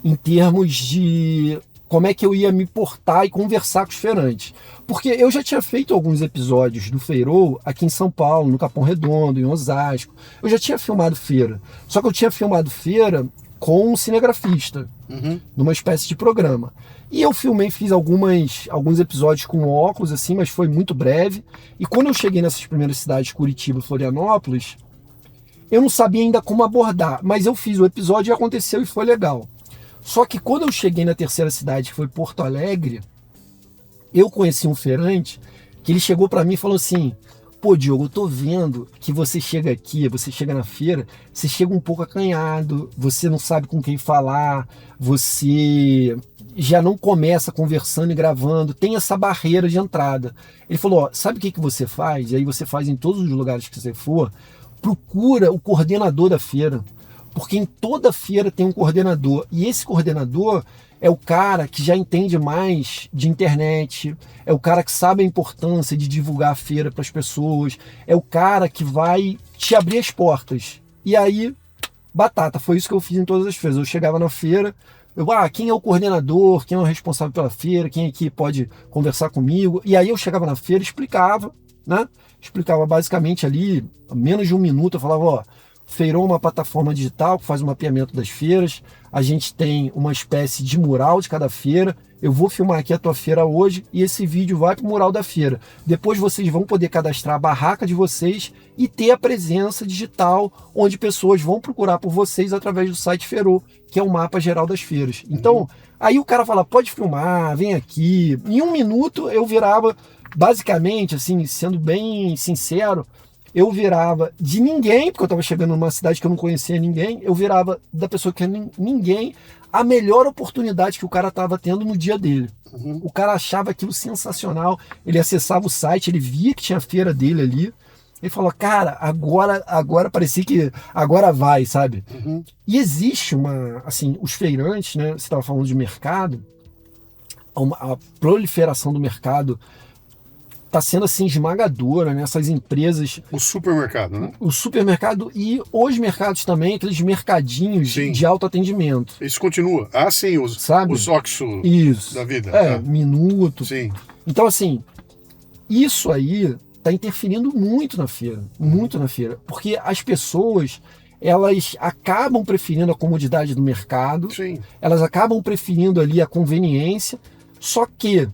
em termos de como é que eu ia me portar e conversar com os feirantes. Porque eu já tinha feito alguns episódios do Feirou aqui em São Paulo, no Capão Redondo, em Osasco. Eu já tinha filmado feira. Só que eu tinha filmado feira com um cinegrafista, numa espécie de programa. E eu filmei, fiz alguns episódios com óculos, assim, mas foi muito breve. E quando eu cheguei nessas primeiras cidades, Curitiba e Florianópolis, eu não sabia ainda como abordar, mas eu fiz o episódio e aconteceu e foi legal. Só que quando eu cheguei na terceira cidade, que foi Porto Alegre, eu conheci um feirante que ele chegou para mim e falou assim: pô, Diogo, eu tô vendo que você chega aqui, você chega na feira, você chega um pouco acanhado, você não sabe com quem falar, você já não começa conversando e gravando, tem essa barreira de entrada. Ele falou: ó, sabe o que você faz? E aí você faz em todos os lugares que você for, procura o coordenador da feira. Porque em toda feira tem um coordenador. E esse coordenador é o cara que já entende mais de internet, é o cara que sabe a importância de divulgar a feira para as pessoas, é o cara que vai te abrir as portas. E aí, batata, foi isso que eu fiz em todas as feiras. Eu chegava na feira, quem é o coordenador, quem é o responsável pela feira, quem aqui pode conversar comigo. E aí eu chegava na feira e explicava, né? Explicava basicamente ali, menos de um minuto, eu falava, ó, Feirou é uma plataforma digital que faz o mapeamento das feiras. A gente tem uma espécie de mural de cada feira. Eu vou filmar aqui a tua feira hoje e esse vídeo vai para o mural da feira. Depois vocês vão poder cadastrar a barraca de vocês e ter a presença digital onde pessoas vão procurar por vocês através do site Feirou, que é o mapa geral das feiras. Então, aí o cara fala, pode filmar, vem aqui. Em um minuto eu virava, basicamente, assim, sendo bem sincero, eu virava de ninguém, porque eu estava chegando numa cidade que eu não conhecia ninguém, eu virava da pessoa que é ninguém, a melhor oportunidade que o cara estava tendo no dia dele. O cara achava aquilo sensacional, ele acessava o site, ele via que tinha a feira dele ali, ele falou, cara, agora parecia que agora vai, sabe? E existe assim, os feirantes, né, você estava falando de mercado, a proliferação do mercado está sendo assim esmagadora, né? Essas empresas. O supermercado, né? O supermercado e os mercados também, aqueles mercadinhos de autoatendimento. Isso continua. Ah, sim, os Oxxo da vida. Minuto. Sim. Então, assim, isso aí está interferindo muito na feira. Muito na feira. Porque as pessoas, elas acabam preferindo a comodidade do mercado. Sim. Elas acabam preferindo ali a conveniência. Só que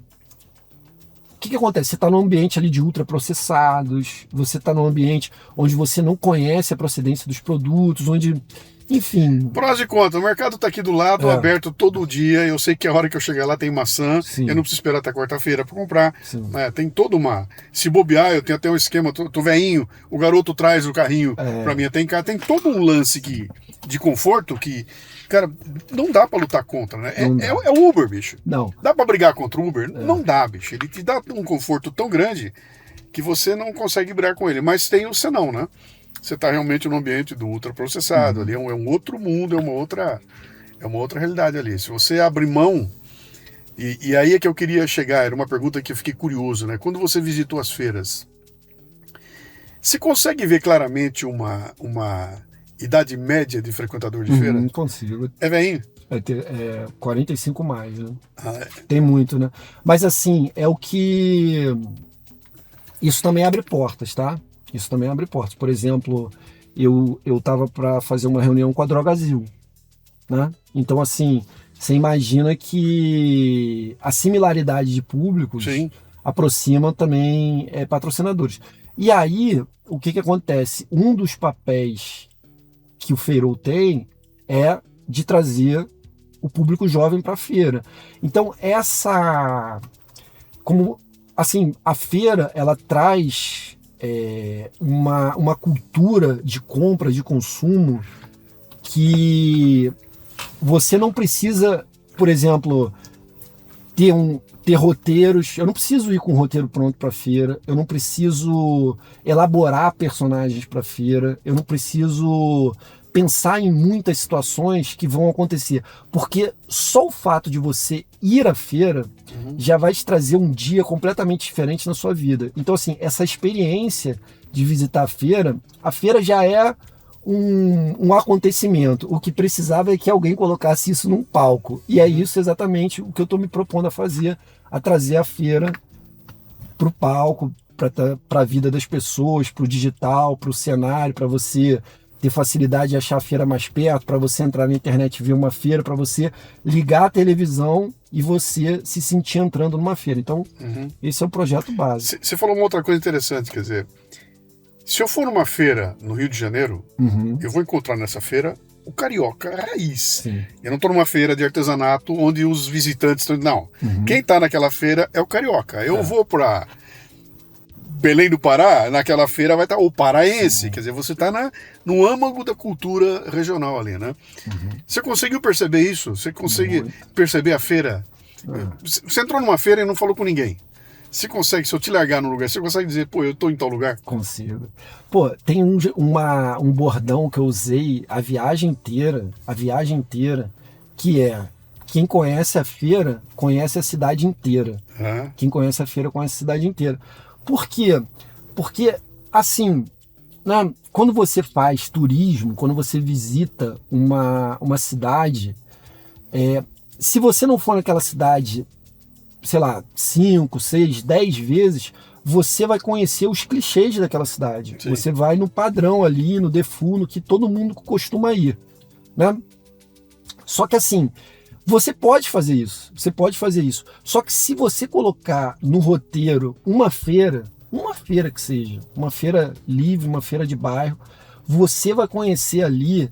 o que acontece? Você está num ambiente ali de ultraprocessados, você está num ambiente onde você não conhece a procedência dos produtos, onde, enfim... Prós e contras, o mercado está aqui do lado, aberto todo dia, eu sei que a hora que eu chegar lá tem maçã, Sim. Eu não preciso esperar até quarta-feira para comprar, tem toda uma... Se bobear, eu tenho até um esquema, tô veinho, o garoto traz o carrinho para mim até em casa, tem todo um lance de conforto que... Cara, não dá pra lutar contra, né? É o Uber, bicho. Não. Dá pra brigar contra o Uber? Não dá, bicho. Ele te dá um conforto tão grande que você não consegue brigar com ele. Mas tem o senão, né? Você tá realmente no ambiente do ultraprocessado. Ali é um outro mundo, é uma outra realidade ali. Se você abrir mão... E aí é que eu queria chegar, era uma pergunta que eu fiquei curioso, né? Quando você visitou as feiras, você consegue ver claramente uma idade média de frequentador de feira? Não consigo. É velhinho? É 45 mais, né? Tem muito, né? Mas assim, é o que... Isso também abre portas, tá? Isso também abre portas. Por exemplo, eu tava para fazer uma reunião com a Drogazil, né? Então, assim, você imagina que a similaridade de públicos aproxima também patrocinadores. E aí, o que acontece? Um dos papéis que o Feirou tem é de trazer o público jovem para a feira. Então, como assim, a feira, ela traz uma cultura de compra, de consumo, que você não precisa, por exemplo, ter roteiros. Eu não preciso ir com um roteiro pronto para feira. Eu não preciso elaborar personagens para feira. Eu não preciso pensar em muitas situações que vão acontecer. Porque só o fato de você ir à feira já vai te trazer um dia completamente diferente na sua vida. Então, assim, essa experiência de visitar a feira já é um acontecimento. O que precisava é que alguém colocasse isso num palco. E é isso exatamente o que eu estou me propondo a fazer, a trazer a feira para o palco, para a vida das pessoas, para o digital, para o cenário, para você ter facilidade de achar a feira mais perto, para você entrar na internet e ver uma feira, para você ligar a televisão e você se sentir entrando numa feira. Então, esse é o projeto básico. Você falou uma outra coisa interessante, quer dizer, se eu for numa feira no Rio de Janeiro, eu vou encontrar nessa feira o carioca raiz. Sim. Eu não estou numa feira de artesanato onde os visitantes estão... Não, quem está naquela feira é o carioca. Eu vou para Belém do Pará, naquela feira vai estar o paraense. Quer dizer, você está no âmago da cultura regional ali, né? Você conseguiu perceber isso? Você consegue perceber a feira? Você entrou numa feira e não falou com ninguém. Você consegue, se eu te largar num lugar, você consegue dizer, pô, eu tô em tal lugar? Consigo. Pô, tem um bordão que eu usei a viagem inteira, que é: quem conhece a feira, conhece a cidade inteira. Quem conhece a feira, conhece a cidade inteira. Por quê? Porque, assim, né, quando você faz turismo, quando você visita uma cidade, se você não for naquela cidade, sei lá, 5, 6, 10 vezes, você vai conhecer os clichês daquela cidade. Sim. Você vai no padrão ali, no default, no que todo mundo costuma ir, né? Só que assim, você pode fazer isso. Só que se você colocar no roteiro uma feira que seja, uma feira livre, uma feira de bairro, você vai conhecer ali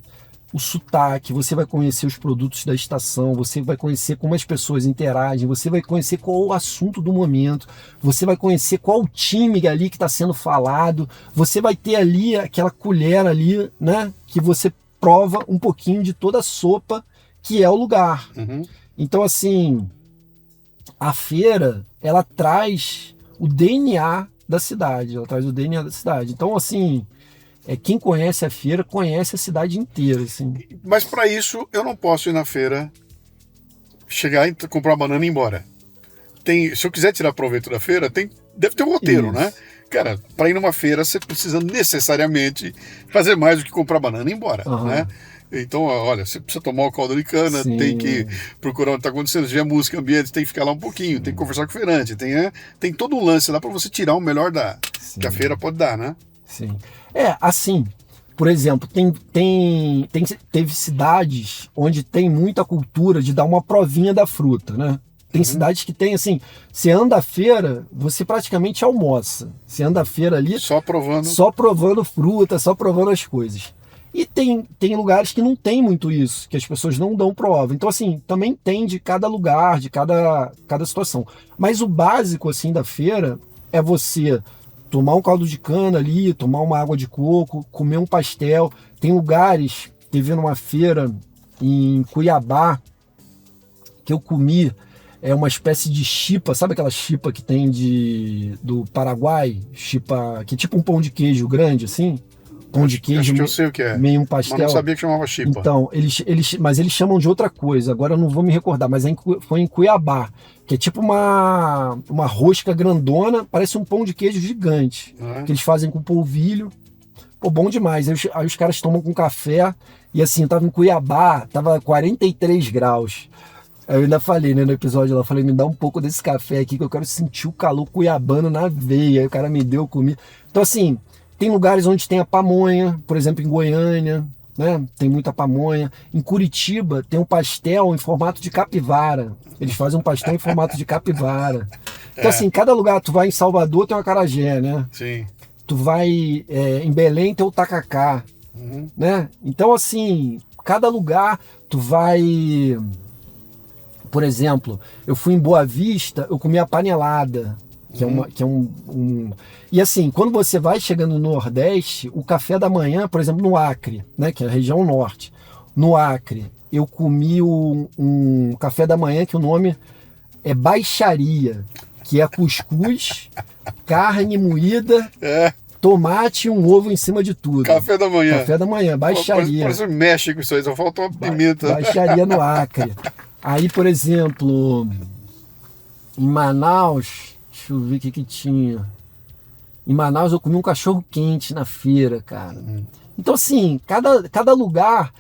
o sotaque, você vai conhecer os produtos da estação, você vai conhecer como as pessoas interagem, você vai conhecer qual o assunto do momento, você vai conhecer qual o time ali que está sendo falado, você vai ter ali aquela colher ali, né, que você prova um pouquinho de toda a sopa que é o lugar. Então, assim, a feira, ela traz o DNA da cidade, Então, assim, quem conhece a feira, conhece a cidade inteira, assim. Mas para isso, eu não posso ir na feira, chegar e comprar uma banana e ir embora. Se eu quiser tirar proveito da feira, deve ter um roteiro, isso, né? Cara, para ir numa feira, você precisa necessariamente fazer mais do que comprar banana e ir embora, né? Então, olha, você precisa tomar o caldo de cana, sim, tem que procurar o que está acontecendo, se tiver música, ambiente, tem que ficar lá um pouquinho, tem que conversar com o feirante, tem todo um lance lá para você tirar o melhor que a feira pode dar, né? Sim. Assim, por exemplo, teve cidades onde tem muita cultura de dar uma provinha da fruta, né? Tem cidades que tem, assim, você anda a feira, você praticamente almoça. Você anda a feira ali... Só provando fruta, só provando as coisas. E tem lugares que não tem muito isso, que as pessoas não dão prova. Então, assim, também tem de cada lugar, de cada situação. Mas o básico, assim, da feira é você tomar um caldo de cana ali, tomar uma água de coco, comer um pastel. Tem lugares, teve numa feira em Cuiabá, que eu comi uma espécie de chipa, sabe aquela chipa que tem do Paraguai? Chipa, que é tipo um pão de queijo grande, assim? Pão de queijo, acho que eu sei o que é, meio um pastel. Mas não sabia que chamava chipa. Então, mas eles chamam de outra coisa, agora eu não vou me recordar, mas foi em Cuiabá, que é tipo uma rosca grandona, parece um pão de queijo gigante, que eles fazem com polvilho. Pô, bom demais. Aí os caras tomam com café, e assim, eu tava em Cuiabá, tava 43 graus. Aí eu ainda falei, né, no episódio lá, falei, me dá um pouco desse café aqui, que eu quero sentir o calor cuiabano na veia. Aí o cara me deu, eu comi. Então, assim, tem lugares onde tem a pamonha, por exemplo, em Goiânia, né? Tem muita pamonha. Em Curitiba tem um pastel em formato de capivara. Eles fazem um pastel em formato de capivara. Então, assim, cada lugar, tu vai em Salvador, tem o acarajé, né? Sim. Tu vai em Belém, tem o tacacá, né? Então, assim, cada lugar, tu vai... Por exemplo, eu fui em Boa Vista, eu comi a panelada. que é E assim, quando você vai chegando no Nordeste, o café da manhã, por exemplo, no Acre, né, que é a região norte, no Acre, eu comi um café da manhã que o nome é baixaria, que é cuscuz, carne moída, tomate e um ovo em cima de tudo. Café da manhã. Café da manhã, baixaria. Parece México isso aí, só falta uma pimenta. Baixaria no Acre. Aí, por exemplo, em Manaus, deixa eu ver o que tinha. Em Manaus eu comi um cachorro quente na feira, cara. Então, assim, cada lugar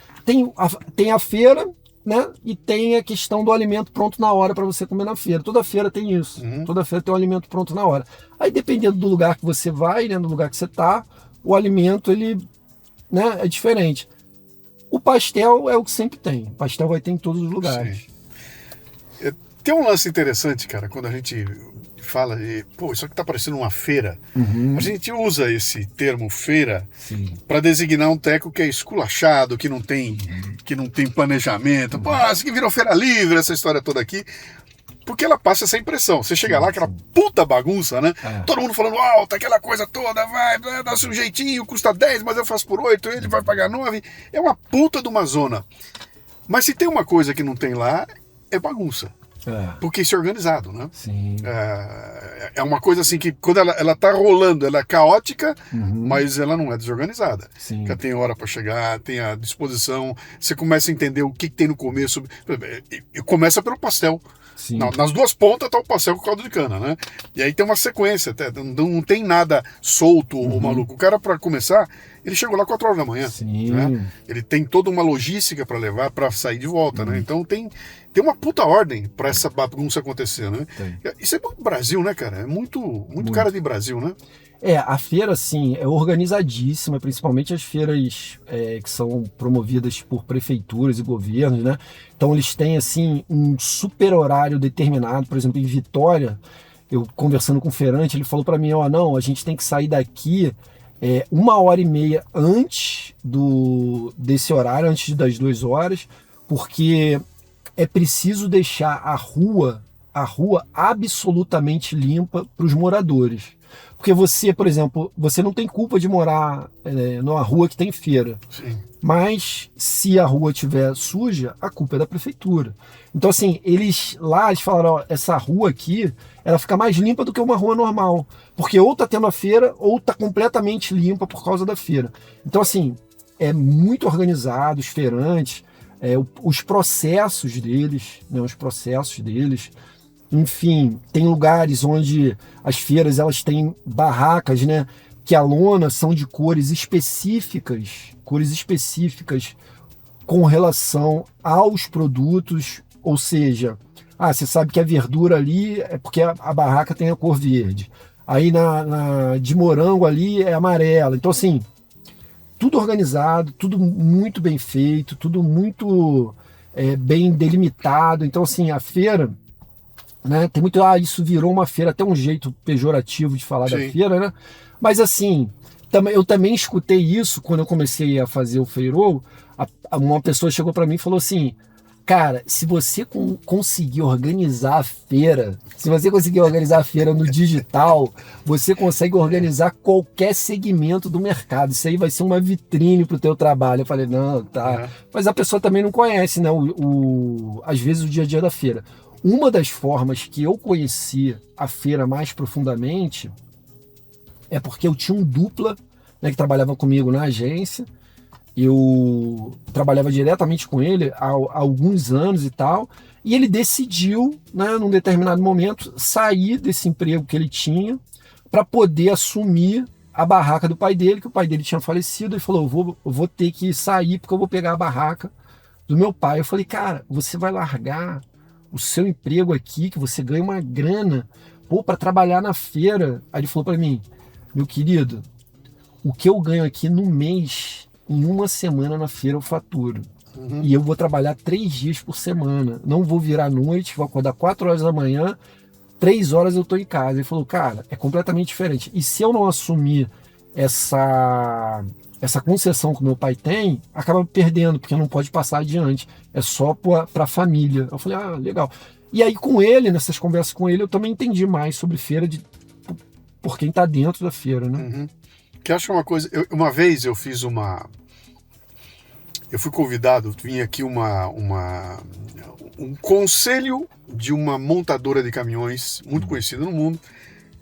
tem a feira, né? E tem a questão do alimento pronto na hora para você comer na feira. Toda feira tem isso. Toda feira tem um alimento pronto na hora. Aí, dependendo do lugar que você vai, né? Do lugar que você tá, o alimento, ele, né, é diferente. O pastel é o que sempre tem. O pastel vai ter em todos os lugares. Tem um lance interessante, cara, quando a gente fala de, isso aqui tá parecendo uma feira. A gente usa esse termo feira para designar um teco que é esculachado, que não tem planejamento. Isso aqui virou feira livre, essa história toda aqui. Porque ela passa essa impressão. Você chega lá, aquela puta bagunça, né? Todo mundo falando alto, aquela coisa toda, vai, dá-se um jeitinho, custa 10, mas eu faço por 8, ele vai pagar 9. É uma puta de uma zona. Mas se tem uma coisa que não tem lá, é bagunça. Porque isso é organizado, né? Sim. É uma coisa assim que quando ela tá rolando, ela é caótica, mas ela não é desorganizada. Sim. Ela tem hora para chegar, tem a disposição, você começa a entender o que tem no começo. E começa pelo pastel. Nas duas pontas tá o pastel com caldo de cana, né? E aí tem uma sequência, não tem nada solto ou maluco. O cara, para começar, ele chegou lá 4 horas da manhã. Né? Ele tem toda uma logística para levar, para sair de volta, né? Então tem uma puta ordem para essa bagunça acontecer, né? Isso é muito Brasil, né, cara? É muito cara de Brasil, né? A feira, assim, é organizadíssima, principalmente as feiras que são promovidas por prefeituras e governos, né? Então eles têm, assim, um super horário determinado. Por exemplo, em Vitória, eu conversando com o feirante, ele falou para mim, não, a gente tem que sair daqui 1h30 antes desse horário, antes das 2 horas, porque é preciso deixar a rua absolutamente limpa para os moradores. Porque você, por exemplo, você não tem culpa de morar numa rua que tem feira. Sim. Mas se a rua estiver suja, a culpa é da prefeitura. Então, assim, eles falaram, essa rua aqui, ela fica mais limpa do que uma rua normal. Porque ou tá tendo a feira, ou tá completamente limpa por causa da feira. Então, assim, é muito organizado, os feirantes, os processos deles, enfim, tem lugares onde as feiras elas têm barracas, né, que a lona são de cores específicas com relação aos produtos, ou seja, você sabe que a verdura ali é porque a barraca tem a cor verde, aí na de morango ali é amarela, então assim, tudo organizado, tudo muito bem feito, tudo muito bem delimitado, então assim, a feira, né, tem muito, isso virou uma feira, até um jeito pejorativo de falar da feira, né? Mas assim, eu também escutei isso quando eu comecei a fazer o Feirol. Uma pessoa chegou para mim e falou assim, cara, se você conseguir organizar a feira, no digital, você consegue organizar qualquer segmento do mercado. Isso aí vai ser uma vitrine pro teu trabalho. Eu falei, não, tá. Mas a pessoa também não conhece, né, às vezes o dia a dia da feira. Uma das formas que eu conheci a feira mais profundamente é porque eu tinha um dupla, né, que trabalhava comigo na agência. Eu trabalhava diretamente com ele há alguns anos e tal, e ele decidiu, né, num determinado momento, sair desse emprego que ele tinha para poder assumir a barraca do pai dele, que o pai dele tinha falecido. Ele falou, eu vou ter que sair porque eu vou pegar a barraca do meu pai. Eu falei, cara, você vai largar o seu emprego aqui, que você ganha uma grana, para trabalhar na feira? Aí ele falou para mim, meu querido, o que eu ganho aqui no mês, em uma semana na feira eu faturo. E eu vou trabalhar 3 dias por semana. Não vou virar à noite, vou acordar 4 horas da manhã, 3 horas eu tô em casa. Ele falou, cara, é completamente diferente. E se eu não assumir essa concessão que meu pai tem, acaba perdendo, porque não pode passar adiante. É só para a família. Eu falei, legal. E aí com ele, nessas conversas com ele, eu também entendi mais sobre feira, por quem está dentro da feira, né? Uhum. Que acho uma coisa... uma vez eu fiz eu fui convidado, vinha aqui um conselho de uma montadora de caminhões muito conhecida no mundo.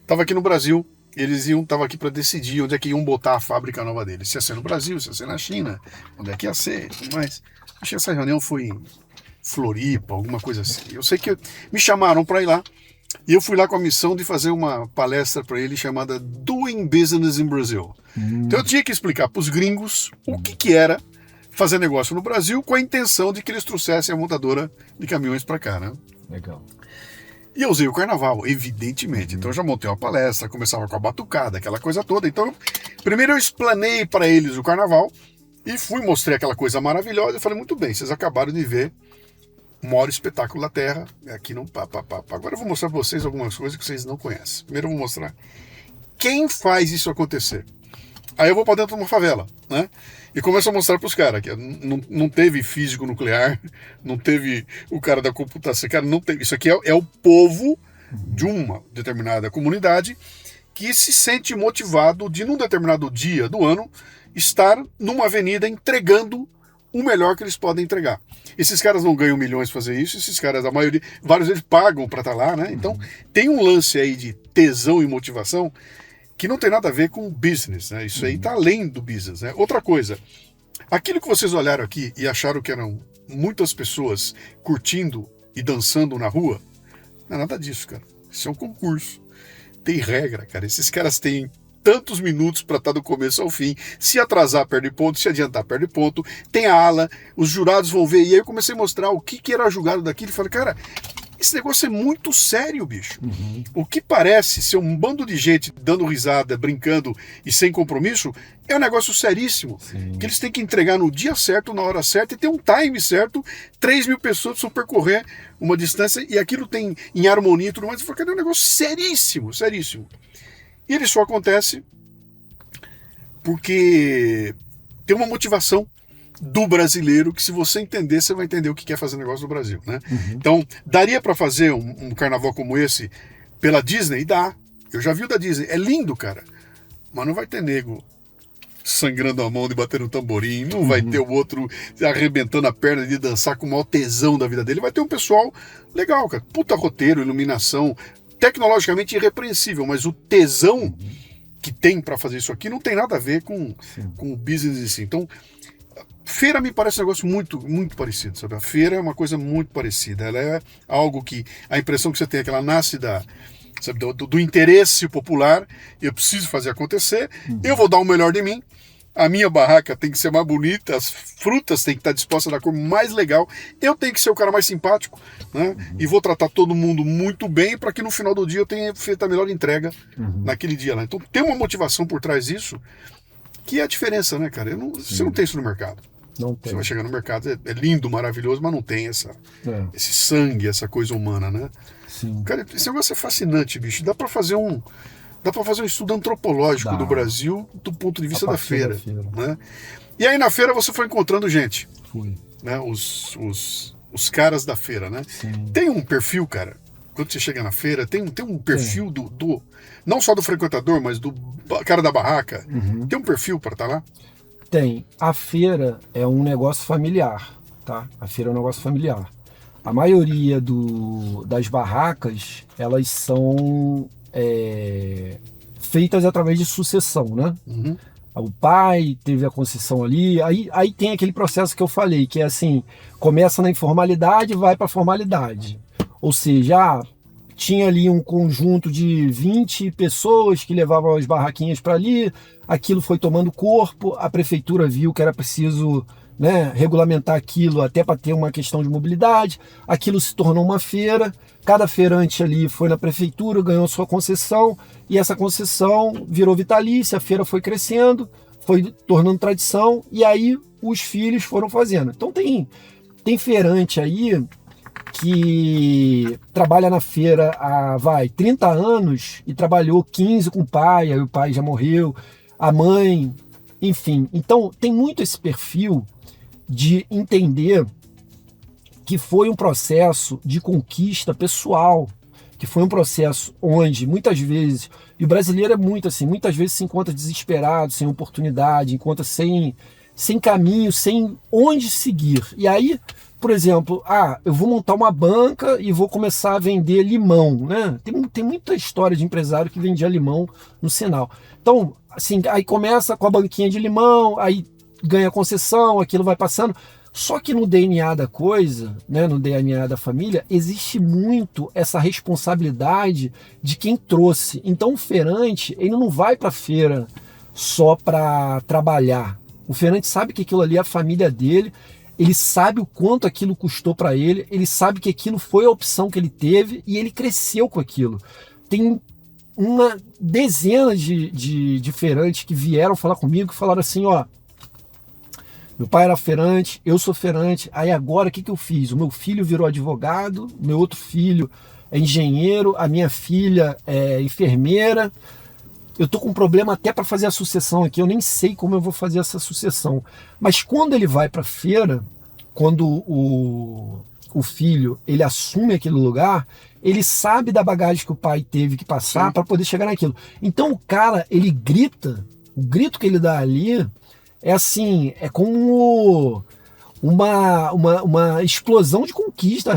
Estava aqui no Brasil, eles estavam aqui para decidir onde é que iam botar a fábrica nova deles. Se ia ser no Brasil, se ia ser na China, onde é que ia ser e tudo mais. Acho que essa reunião foi em Floripa, alguma coisa assim. Eu sei que me chamaram para ir lá e eu fui lá com a missão de fazer uma palestra para eles chamada Doing Business in Brazil. Então eu tinha que explicar para os gringos o que era fazer negócio no Brasil com a intenção de que eles trouxessem a montadora de caminhões para cá, né? Legal. E eu usei o carnaval, evidentemente. Então eu já montei uma palestra, começava com a batucada, aquela coisa toda. Então, primeiro eu explanei para eles o carnaval e mostrei aquela coisa maravilhosa. Eu falei, muito bem, vocês acabaram de ver o maior espetáculo da Terra. Aqui no Agora eu vou mostrar para vocês algumas coisas que vocês não conhecem. Primeiro eu vou mostrar quem faz isso acontecer. Aí eu vou para dentro de uma favela, né? E começo a mostrar para os caras que não teve físico nuclear, não teve o cara da computação, cara, não teve. Isso aqui é o povo de uma determinada comunidade que se sente motivado de, num determinado dia do ano, estar numa avenida entregando o melhor que eles podem entregar. Esses caras não ganham milhões para fazer isso, esses caras, a maioria, vários deles pagam para estar lá, né? Então tem um lance aí de tesão e motivação que não tem nada a ver com o business, né? Isso aí está além do business, né? Outra coisa, aquilo que vocês olharam aqui e acharam que eram muitas pessoas curtindo e dançando na rua, não é nada disso, cara. Isso é um concurso. Tem regra, cara. Esses caras têm tantos minutos para estar do começo ao fim. Se atrasar, perde ponto. Se adiantar, perde ponto. Tem a ala, os jurados vão ver. E aí eu comecei a mostrar o que era julgado daquilo. E falei, cara, esse negócio é muito sério, bicho. O que parece ser um bando de gente dando risada, brincando e sem compromisso, é um negócio seríssimo. Sim. Que eles têm que entregar no dia certo, na hora certa, e ter um time certo. 3.000 pessoas precisam percorrer uma distância e aquilo tem em harmonia e tudo mais. Eu falei, cara, é um negócio seríssimo, seríssimo. E ele só acontece porque tem uma motivação do brasileiro, que se você entender, você vai entender o que é fazer negócio no Brasil, né? Então, daria para fazer um carnaval como esse pela Disney? Dá. Eu já vi o da Disney. É lindo, cara. Mas não vai ter nego sangrando a mão de bater no tamborim, não vai ter o outro arrebentando a perna de dançar com o maior tesão da vida dele. Vai ter um pessoal legal, cara. Puta roteiro, iluminação, tecnologicamente irrepreensível, mas o tesão que tem para fazer isso aqui não tem nada a ver com o business em si. Então, feira me parece um negócio muito, muito parecido, sabe? A feira é uma coisa muito parecida. Ela é algo que a impressão que você tem é que ela nasce do interesse popular. Eu preciso fazer acontecer. Eu vou dar o melhor de mim. A minha barraca tem que ser mais bonita, as frutas têm que estar dispostas da cor mais legal. Eu tenho que ser o cara mais simpático, né? E vou tratar todo mundo muito bem para que no final do dia eu tenha feito a melhor entrega naquele dia lá. Então tem uma motivação por trás disso que é a diferença, né, cara? Você não tem isso no mercado. Não tem. Você vai chegar no mercado, é lindo, maravilhoso, mas não tem esse sangue, essa coisa humana, né? Sim. Cara, esse negócio é fascinante, bicho. Dá pra fazer um estudo antropológico do Brasil do ponto de vista da feira. Né? E aí na feira você foi encontrando gente. Fui. Né? Os caras da feira, né? Sim. Tem um perfil, cara, quando você chega na feira, tem um perfil do não só do frequentador, mas do cara da barraca. Tem um perfil para estar lá? Tem. A feira é um negócio familiar, tá? A feira é um negócio familiar. A maioria das barracas, elas são feitas através de sucessão, né? O pai teve a concessão ali, aí tem aquele processo que eu falei, que é assim, começa na informalidade e vai para a formalidade. Ou seja, tinha ali um conjunto de 20 pessoas que levavam as barraquinhas para ali, aquilo foi tomando corpo, a prefeitura viu que era preciso, né, regulamentar aquilo até para ter uma questão de mobilidade, aquilo se tornou uma feira, cada feirante ali foi na prefeitura, ganhou sua concessão, e essa concessão virou vitalícia, a feira foi crescendo, foi tornando tradição, e aí os filhos foram fazendo. Então tem feirante aí que trabalha na feira há 30 anos e trabalhou 15 com o pai, aí o pai já morreu, a mãe, enfim. Então tem muito esse perfil de entender que foi um processo de conquista pessoal, que foi um processo onde muitas vezes, e o brasileiro é muito assim, muitas vezes se encontra desesperado, sem oportunidade, encontra sem caminho, sem onde seguir. E aí, por exemplo, eu vou montar uma banca e vou começar a vender limão, né? Tem muita história de empresário que vendia limão no sinal. Então, assim, aí começa com a banquinha de limão, aí ganha concessão, aquilo vai passando. Só que no DNA da coisa, né, no DNA da família, existe muito essa responsabilidade de quem trouxe. Então o feirante, ele não vai para a feira só para trabalhar. O feirante sabe que aquilo ali é a família dele, ele sabe o quanto aquilo custou para ele sabe que aquilo foi a opção que ele teve e ele cresceu com aquilo. Tem uma dezena de feirantes que vieram falar comigo e falaram assim, ó, meu pai era feirante, eu sou feirante, aí agora o que eu fiz? O meu filho virou advogado, meu outro filho é engenheiro, a minha filha é enfermeira, eu tô com um problema até para fazer a sucessão aqui, eu nem sei como eu vou fazer essa sucessão. Mas quando ele vai para a feira, quando o filho ele assume aquele lugar, ele sabe da bagagem que o pai teve que passar para poder chegar naquilo. Então o cara, ele grita, o grito que ele dá ali é assim, é como uma explosão de conquista.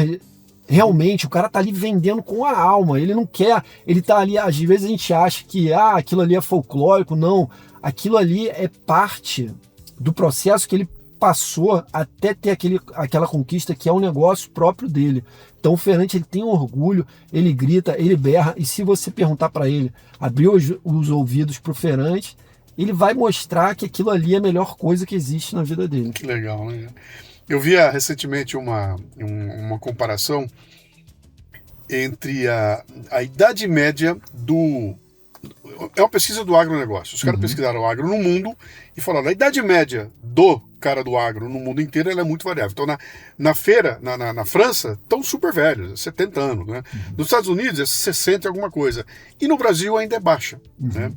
Realmente, o cara tá ali vendendo com a alma, ele não quer, ele tá ali, às vezes a gente acha que aquilo ali é folclórico, não, aquilo ali é parte do processo que ele passou até ter aquela conquista que é um negócio próprio dele. Então o feirante, ele tem orgulho, ele grita, ele berra, e se você perguntar para ele, abrir os ouvidos pro feirante, ele vai mostrar que aquilo ali é a melhor coisa que existe na vida dele. Que legal, né? Eu via recentemente uma comparação entre a idade média do... É uma pesquisa do agronegócio. Os caras pesquisaram o agro no mundo e falaram a idade média do cara do agro no mundo inteiro ela é muito variável. Então, na feira, na França, estão super velhos, 70 anos. Né? Nos Estados Unidos é 60 e alguma coisa. E no Brasil ainda é baixa. Né?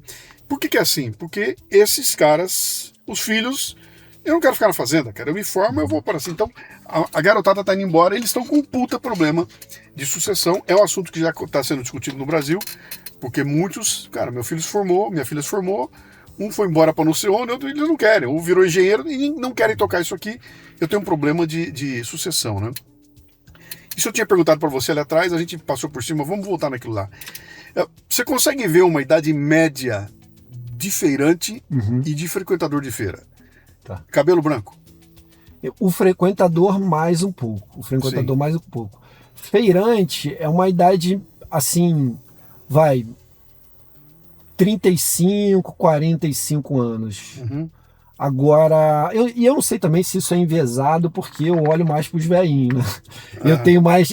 Por que é assim? Porque esses caras, os filhos... Eu não quero ficar na fazenda, cara. Eu me formo, eu vou para assim. Então, a garotada tá indo embora, eles estão com um puta problema de sucessão. É um assunto que já está sendo discutido no Brasil, porque muitos, cara, meu filho se formou, minha filha se formou, um foi embora para não sei onde, outro eles não querem. Um virou engenheiro e não querem tocar isso aqui. Eu tenho um problema de sucessão, né? Isso eu tinha perguntado para você ali atrás, a gente passou por cima, vamos voltar naquilo lá. Você consegue ver uma idade média de feirante e de frequentador de feira? Tá. Cabelo branco? O frequentador mais um pouco. Mais um pouco. Feirante é uma idade, assim, 35, 45 anos. Agora, eu não sei também se isso é enviesado, porque eu olho mais para os velhinhos. Né?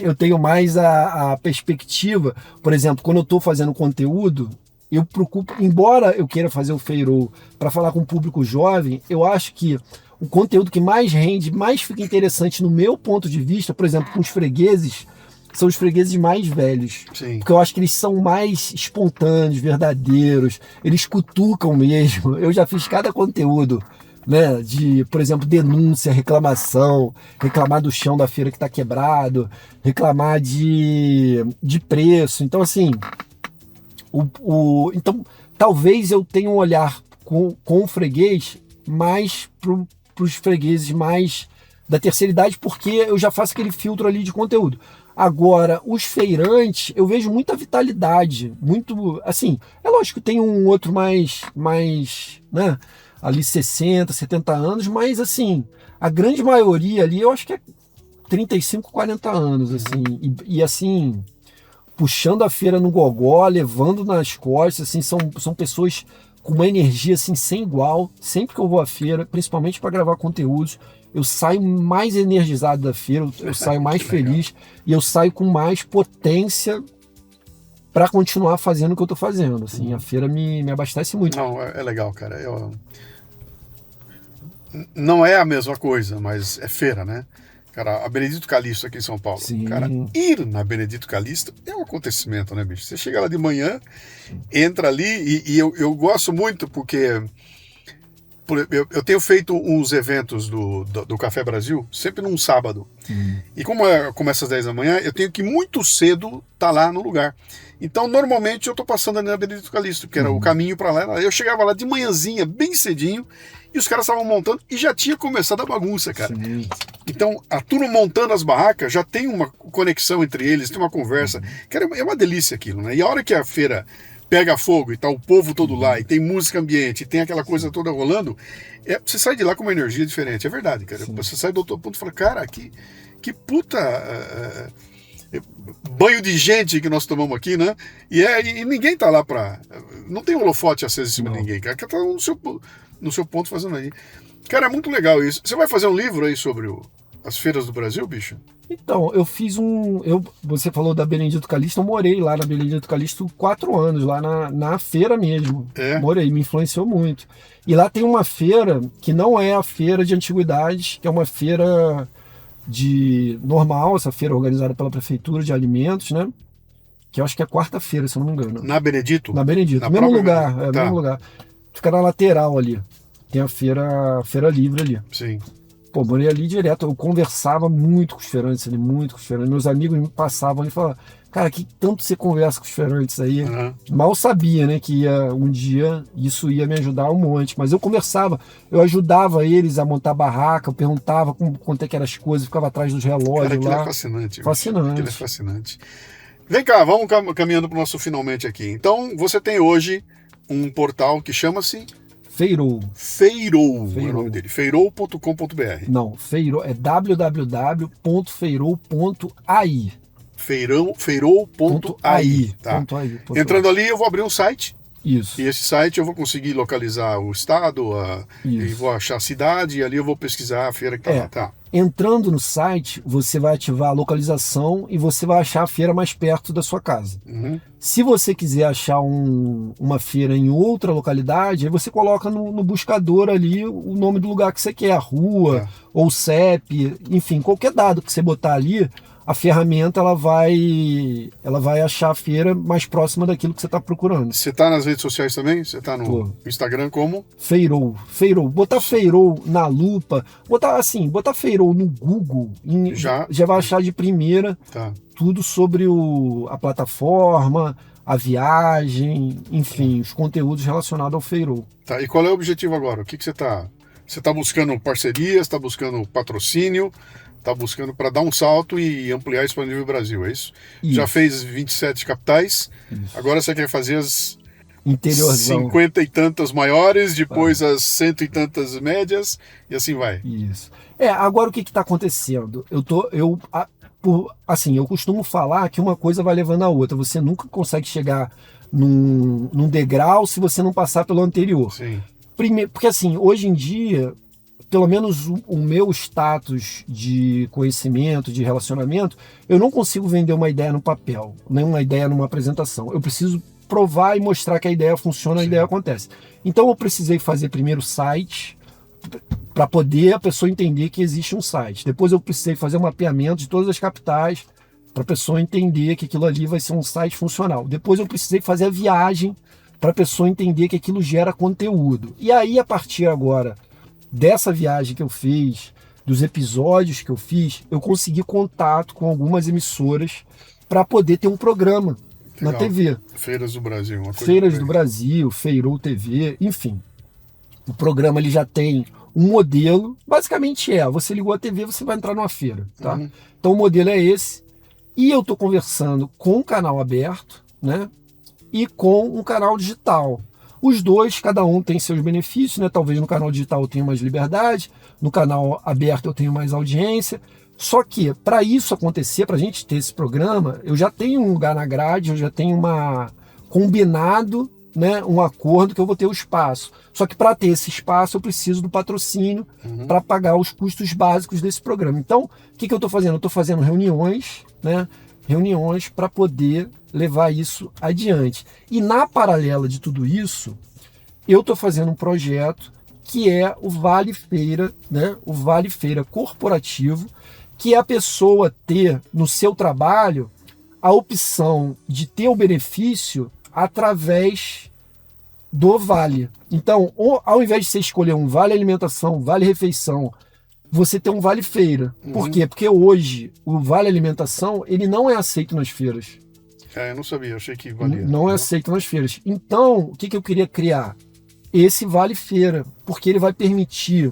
Eu tenho mais a perspectiva, por exemplo, quando eu estou fazendo conteúdo, eu procuro, embora eu queira fazer o Feirou para falar com o público jovem, eu acho que o conteúdo que mais rende, mais fica interessante no meu ponto de vista, por exemplo, com os fregueses, são os fregueses mais velhos. Sim. Porque eu acho que eles são mais espontâneos, verdadeiros, eles cutucam mesmo. Eu já fiz cada conteúdo, né, de, por exemplo, denúncia, reclamação, reclamar do chão da feira que está quebrado, reclamar de preço. Então, assim... Então, talvez eu tenha um olhar com o freguês mais para os fregueses mais da terceira idade, porque eu já faço aquele filtro ali de conteúdo. Agora, os feirantes, eu vejo muita vitalidade, muito, assim, é lógico que tem um outro mais, né, ali 60, 70 anos, mas, assim, a grande maioria ali, eu acho que é 35, 40 anos, assim, e assim... puxando a feira no gogó, levando nas costas, assim, são pessoas com uma energia assim sem igual. Sempre que eu vou à feira, principalmente para gravar conteúdos, eu saio mais energizado da feira, eu saio mais feliz e eu saio com mais potência para continuar fazendo o que eu tô fazendo. Assim, a feira me abastece muito. Não, é legal, cara. Não é a mesma coisa, mas é feira, né? Cara, a Benedito Calixto aqui em São Paulo. Sim. Cara, ir na Benedito Calixto é um acontecimento, né, bicho? Você chega lá de manhã, entra ali e eu gosto muito porque Eu tenho feito uns eventos do Café Brasil, sempre num sábado. E como começa às 10 da manhã, eu tenho que muito cedo estar lá no lugar. Então, normalmente, eu estou passando ali na Benedito Calixto, que era o caminho para lá. Eu chegava lá de manhãzinha, bem cedinho, e os caras estavam montando, e já tinha começado a bagunça, cara. Sim. Então, a turma montando as barracas, já tem uma conexão entre eles, tem uma conversa. Cara, é uma delícia aquilo, né? E a hora que a feira pega fogo e tá o povo todo lá, e tem música ambiente, e tem aquela coisa toda rolando, você sai de lá com uma energia diferente. É verdade, cara. Sim. Você sai do outro ponto e fala, cara, que puta banho de gente que nós tomamos aqui, né? E ninguém tá lá pra... Não tem holofote aceso em cima de ninguém, cara. Tá no seu ponto fazendo aí. Cara, é muito legal isso. Você vai fazer um livro aí sobre as feiras do Brasil, bicho? Então, eu fiz você falou da Benedito Calixto, eu morei lá na Benedito Calixto 4 anos, lá na feira mesmo. Morei, me influenciou muito. E lá tem uma feira que não é a feira de antiguidades, que é uma feira normal, essa feira organizada pela Prefeitura de Alimentos, né? Que eu acho que é quarta-feira, se eu não me engano. Na Benedito? Na Benedito, mesmo lugar, mesmo lugar. Fica na lateral ali. Tem a feira livre ali. Sim. Pô, morei ali direto, eu conversava muito com os feirantes ali, muito com os feirantes. Meus amigos me passavam e falavam, cara, que tanto você conversa com os feirantes aí. Mal sabia, né, que um dia isso ia me ajudar um monte. Mas eu conversava, eu ajudava eles a montar barraca, eu perguntava quanto é que eram as coisas, ficava atrás dos relógios. Cara, aquilo lá. É fascinante. Fascinante. Aquilo é fascinante. Vem cá, vamos caminhando para o nosso finalmente aqui. Então, você tem hoje um portal que chama-se... Feirou. Feirou é o nome dele. Feirou.com.br. Não, Feirou é www.feirou.ai. Feirou.ai. Tá. Entrando ali, eu vou abrir um site. Isso. E esse site eu vou conseguir localizar o estado, e vou achar a cidade, e ali eu vou pesquisar a feira que está lá. Tá. Entrando no site, você vai ativar a localização e você vai achar a feira mais perto da sua casa. Se você quiser achar uma feira em outra localidade, aí você coloca no buscador ali o nome do lugar que você quer, a rua, ou CEP, enfim, qualquer dado que você botar ali, a ferramenta ela vai achar a feira mais próxima daquilo que você está procurando. Você está nas redes sociais também? Você está no Instagram como? Feirou. Botar Feirou na lupa, botar Feirou no Google, já vai achar de primeira tudo sobre a plataforma, a viagem, enfim, os conteúdos relacionados ao Feirou. Tá, e qual é o objetivo agora? O que você está... Você está buscando parcerias, está buscando patrocínio, está buscando para dar um salto e ampliar isso para o nível Brasil, é isso? Já fez 27 capitais, agora você quer fazer as 50 e tantas maiores, depois as 100 e tantas médias, e assim vai. Isso. Agora o que está acontecendo? Eu costumo falar que uma coisa vai levando a outra. Você nunca consegue chegar num degrau se você não passar pelo anterior. Sim. Primeiro, porque assim, hoje em dia, pelo menos o meu status de conhecimento, de relacionamento, eu não consigo vender uma ideia no papel, nem uma ideia numa apresentação. Eu preciso provar e mostrar que a ideia funciona, a ideia acontece. Então eu precisei fazer primeiro o site, para poder a pessoa entender que existe um site. Depois eu precisei fazer um mapeamento de todas as capitais, para a pessoa entender que aquilo ali vai ser um site funcional. Depois eu precisei fazer a viagem, para a pessoa entender que aquilo gera conteúdo. E aí, a partir agora dessa viagem que eu fiz, dos episódios que eu fiz, eu consegui contato com algumas emissoras para poder ter um programa na TV. Feiras do Brasil. Feiras do Brasil, Feirou TV, enfim. O programa ele já tem um modelo, basicamente você ligou a TV, você vai entrar numa feira. Tá? Então o modelo é esse, e eu estou conversando com um canal aberto, né? E com um canal digital. Os dois, cada um tem seus benefícios, né? Talvez no canal digital eu tenha mais liberdade, no canal aberto eu tenho mais audiência. Só que, para isso acontecer, para a gente ter esse programa, eu já tenho um lugar na grade, eu já tenho combinado, né, um acordo que eu vou ter o espaço. Só que para ter esse espaço eu preciso do patrocínio para pagar os custos básicos desse programa. Então, o que eu estou fazendo? Eu estou fazendo reuniões, né? Reuniões para poder levar isso adiante. E na paralela de tudo isso, eu estou fazendo um projeto que é o Vale Feira, né? O Vale Feira corporativo, que é a pessoa ter no seu trabalho a opção de ter o benefício através do vale. Então, ao invés de você escolher um vale alimentação, vale refeição, você tem um vale feira. Por quê? Porque hoje o vale alimentação ele não é aceito nas feiras. Eu não sabia, achei que valia. Não é aceito nas feiras. Então, o que eu queria criar? Esse vale feira, porque ele vai permitir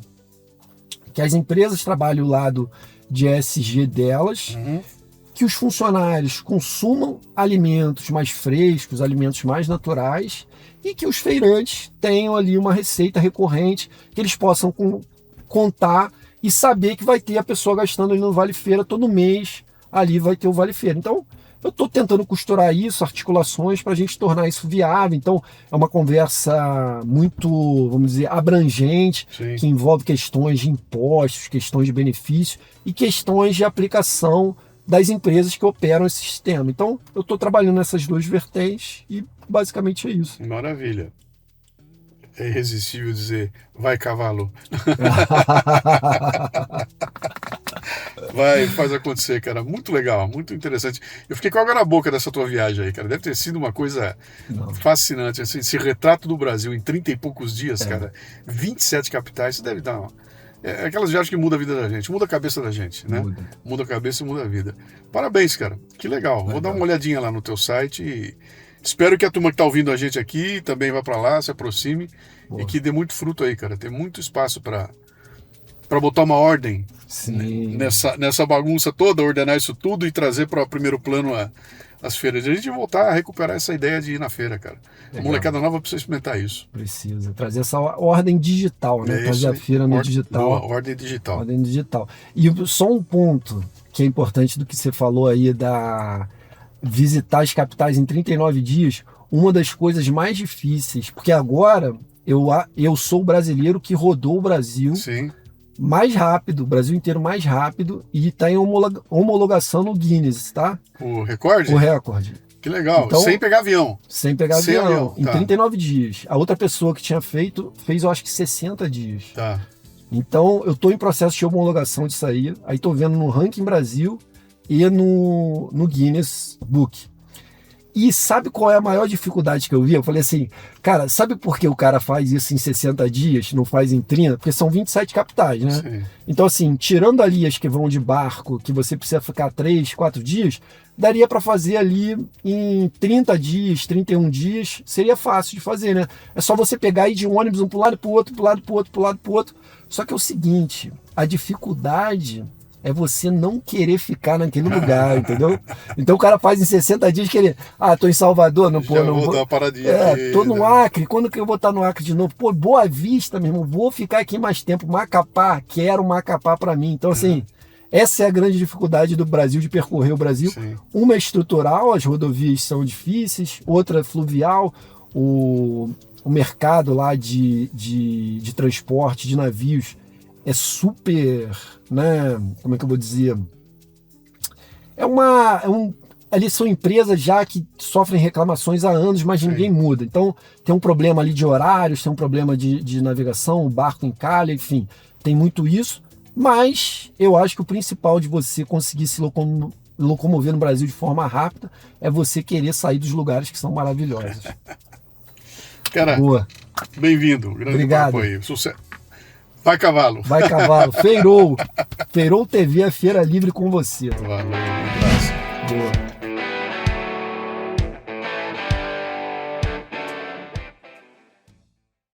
que as empresas trabalhem o lado de ESG delas, que os funcionários consumam alimentos mais frescos, alimentos mais naturais, e que os feirantes tenham ali uma receita recorrente que eles possam contar e saber que vai ter a pessoa gastando ali no Vale Feira todo mês, ali vai ter o Vale Feira. Então, eu estou tentando costurar isso, articulações para a gente tornar isso viável. Então, é uma conversa muito, vamos dizer, abrangente, Sim. que envolve questões de impostos, questões de benefícios e questões de aplicação das empresas que operam esse sistema. Então, eu estou trabalhando nessas duas vertentes e basicamente é isso. Maravilha. É irresistível dizer, vai cavalo. Vai, faz acontecer, cara. Muito legal, muito interessante. Eu fiquei com água na boca dessa tua viagem aí, cara. Deve ter sido uma coisa fascinante. Assim, esse retrato do Brasil em 30 e poucos dias, cara. 27 capitais, isso deve dar uma... É aquelas viagens que mudam a vida da gente, muda a cabeça da gente, né? Muda a cabeça e muda a vida. Parabéns, cara. Que legal. Vou dar uma olhadinha lá no teu site e espero que a turma que tá ouvindo a gente aqui também vá para lá, se aproxime e que dê muito fruto aí, cara. Tem muito espaço para botar uma ordem nessa bagunça toda, ordenar isso tudo e trazer para o primeiro plano as feiras. A gente voltar a recuperar essa ideia de ir na feira, cara. A molecada nova precisa experimentar isso. Precisa trazer essa ordem digital, né? Trazer a feira no digital. Boa, ordem digital. Ordem digital. E só um ponto que é importante do que você falou aí da visitar as capitais em 39 dias. Uma das coisas mais difíceis, porque agora eu sou o brasileiro que rodou o Brasil mais rápido, o Brasil inteiro mais rápido, e está em homologação no Guinness, tá? O recorde? O recorde. Que legal, então, sem pegar avião. Sem pegar avião, em 39 dias. A outra pessoa que tinha feito, fez eu acho que 60 dias. Tá. Então, eu estou em processo de homologação disso aí estou vendo no Ranking Brasil e no Guinness Book. E sabe qual é a maior dificuldade que eu vi? Eu falei assim, cara, sabe por que o cara faz isso em 60 dias, não faz em 30? Porque são 27 capitais, né? Sim. Então, assim, tirando ali as que vão de barco, que você precisa ficar 3, 4 dias, daria para fazer ali em 30 dias, 31 dias, seria fácil de fazer, né? É só você pegar e ir de um ônibus para um lado, para o outro, para o lado, para o outro, para o lado, para o outro. Só que é o seguinte, a dificuldade é você não querer ficar naquele lugar, entendeu? Então o cara faz em 60 dias que ele... tô em Salvador, não vou dar uma paradinha aqui, tô no Acre, quando que eu vou estar no Acre de novo? Pô, Boa Vista, meu irmão, vou ficar aqui mais tempo. Macapá, quero Macapá para mim. Então, assim, essa é a grande dificuldade do Brasil, de percorrer o Brasil. Sim. Uma é estrutural, as rodovias são difíceis, outra é fluvial, o mercado lá de transporte de navios é super, né? Como é que eu vou dizer? Ali são empresas já que sofrem reclamações há anos, mas ninguém muda. Então, tem um problema ali de horários, tem um problema de navegação, o barco encalha, enfim, tem muito isso. Mas eu acho que o principal de você conseguir se locomover no Brasil de forma rápida é você querer sair dos lugares que são maravilhosos. Cara, boa. Bem-vindo. Grande Obrigado. Papo aí. Sucesso. Vai cavalo. Vai cavalo. Feirou. Feirou TV, a feira livre com você. Valeu, um abraço. Boa.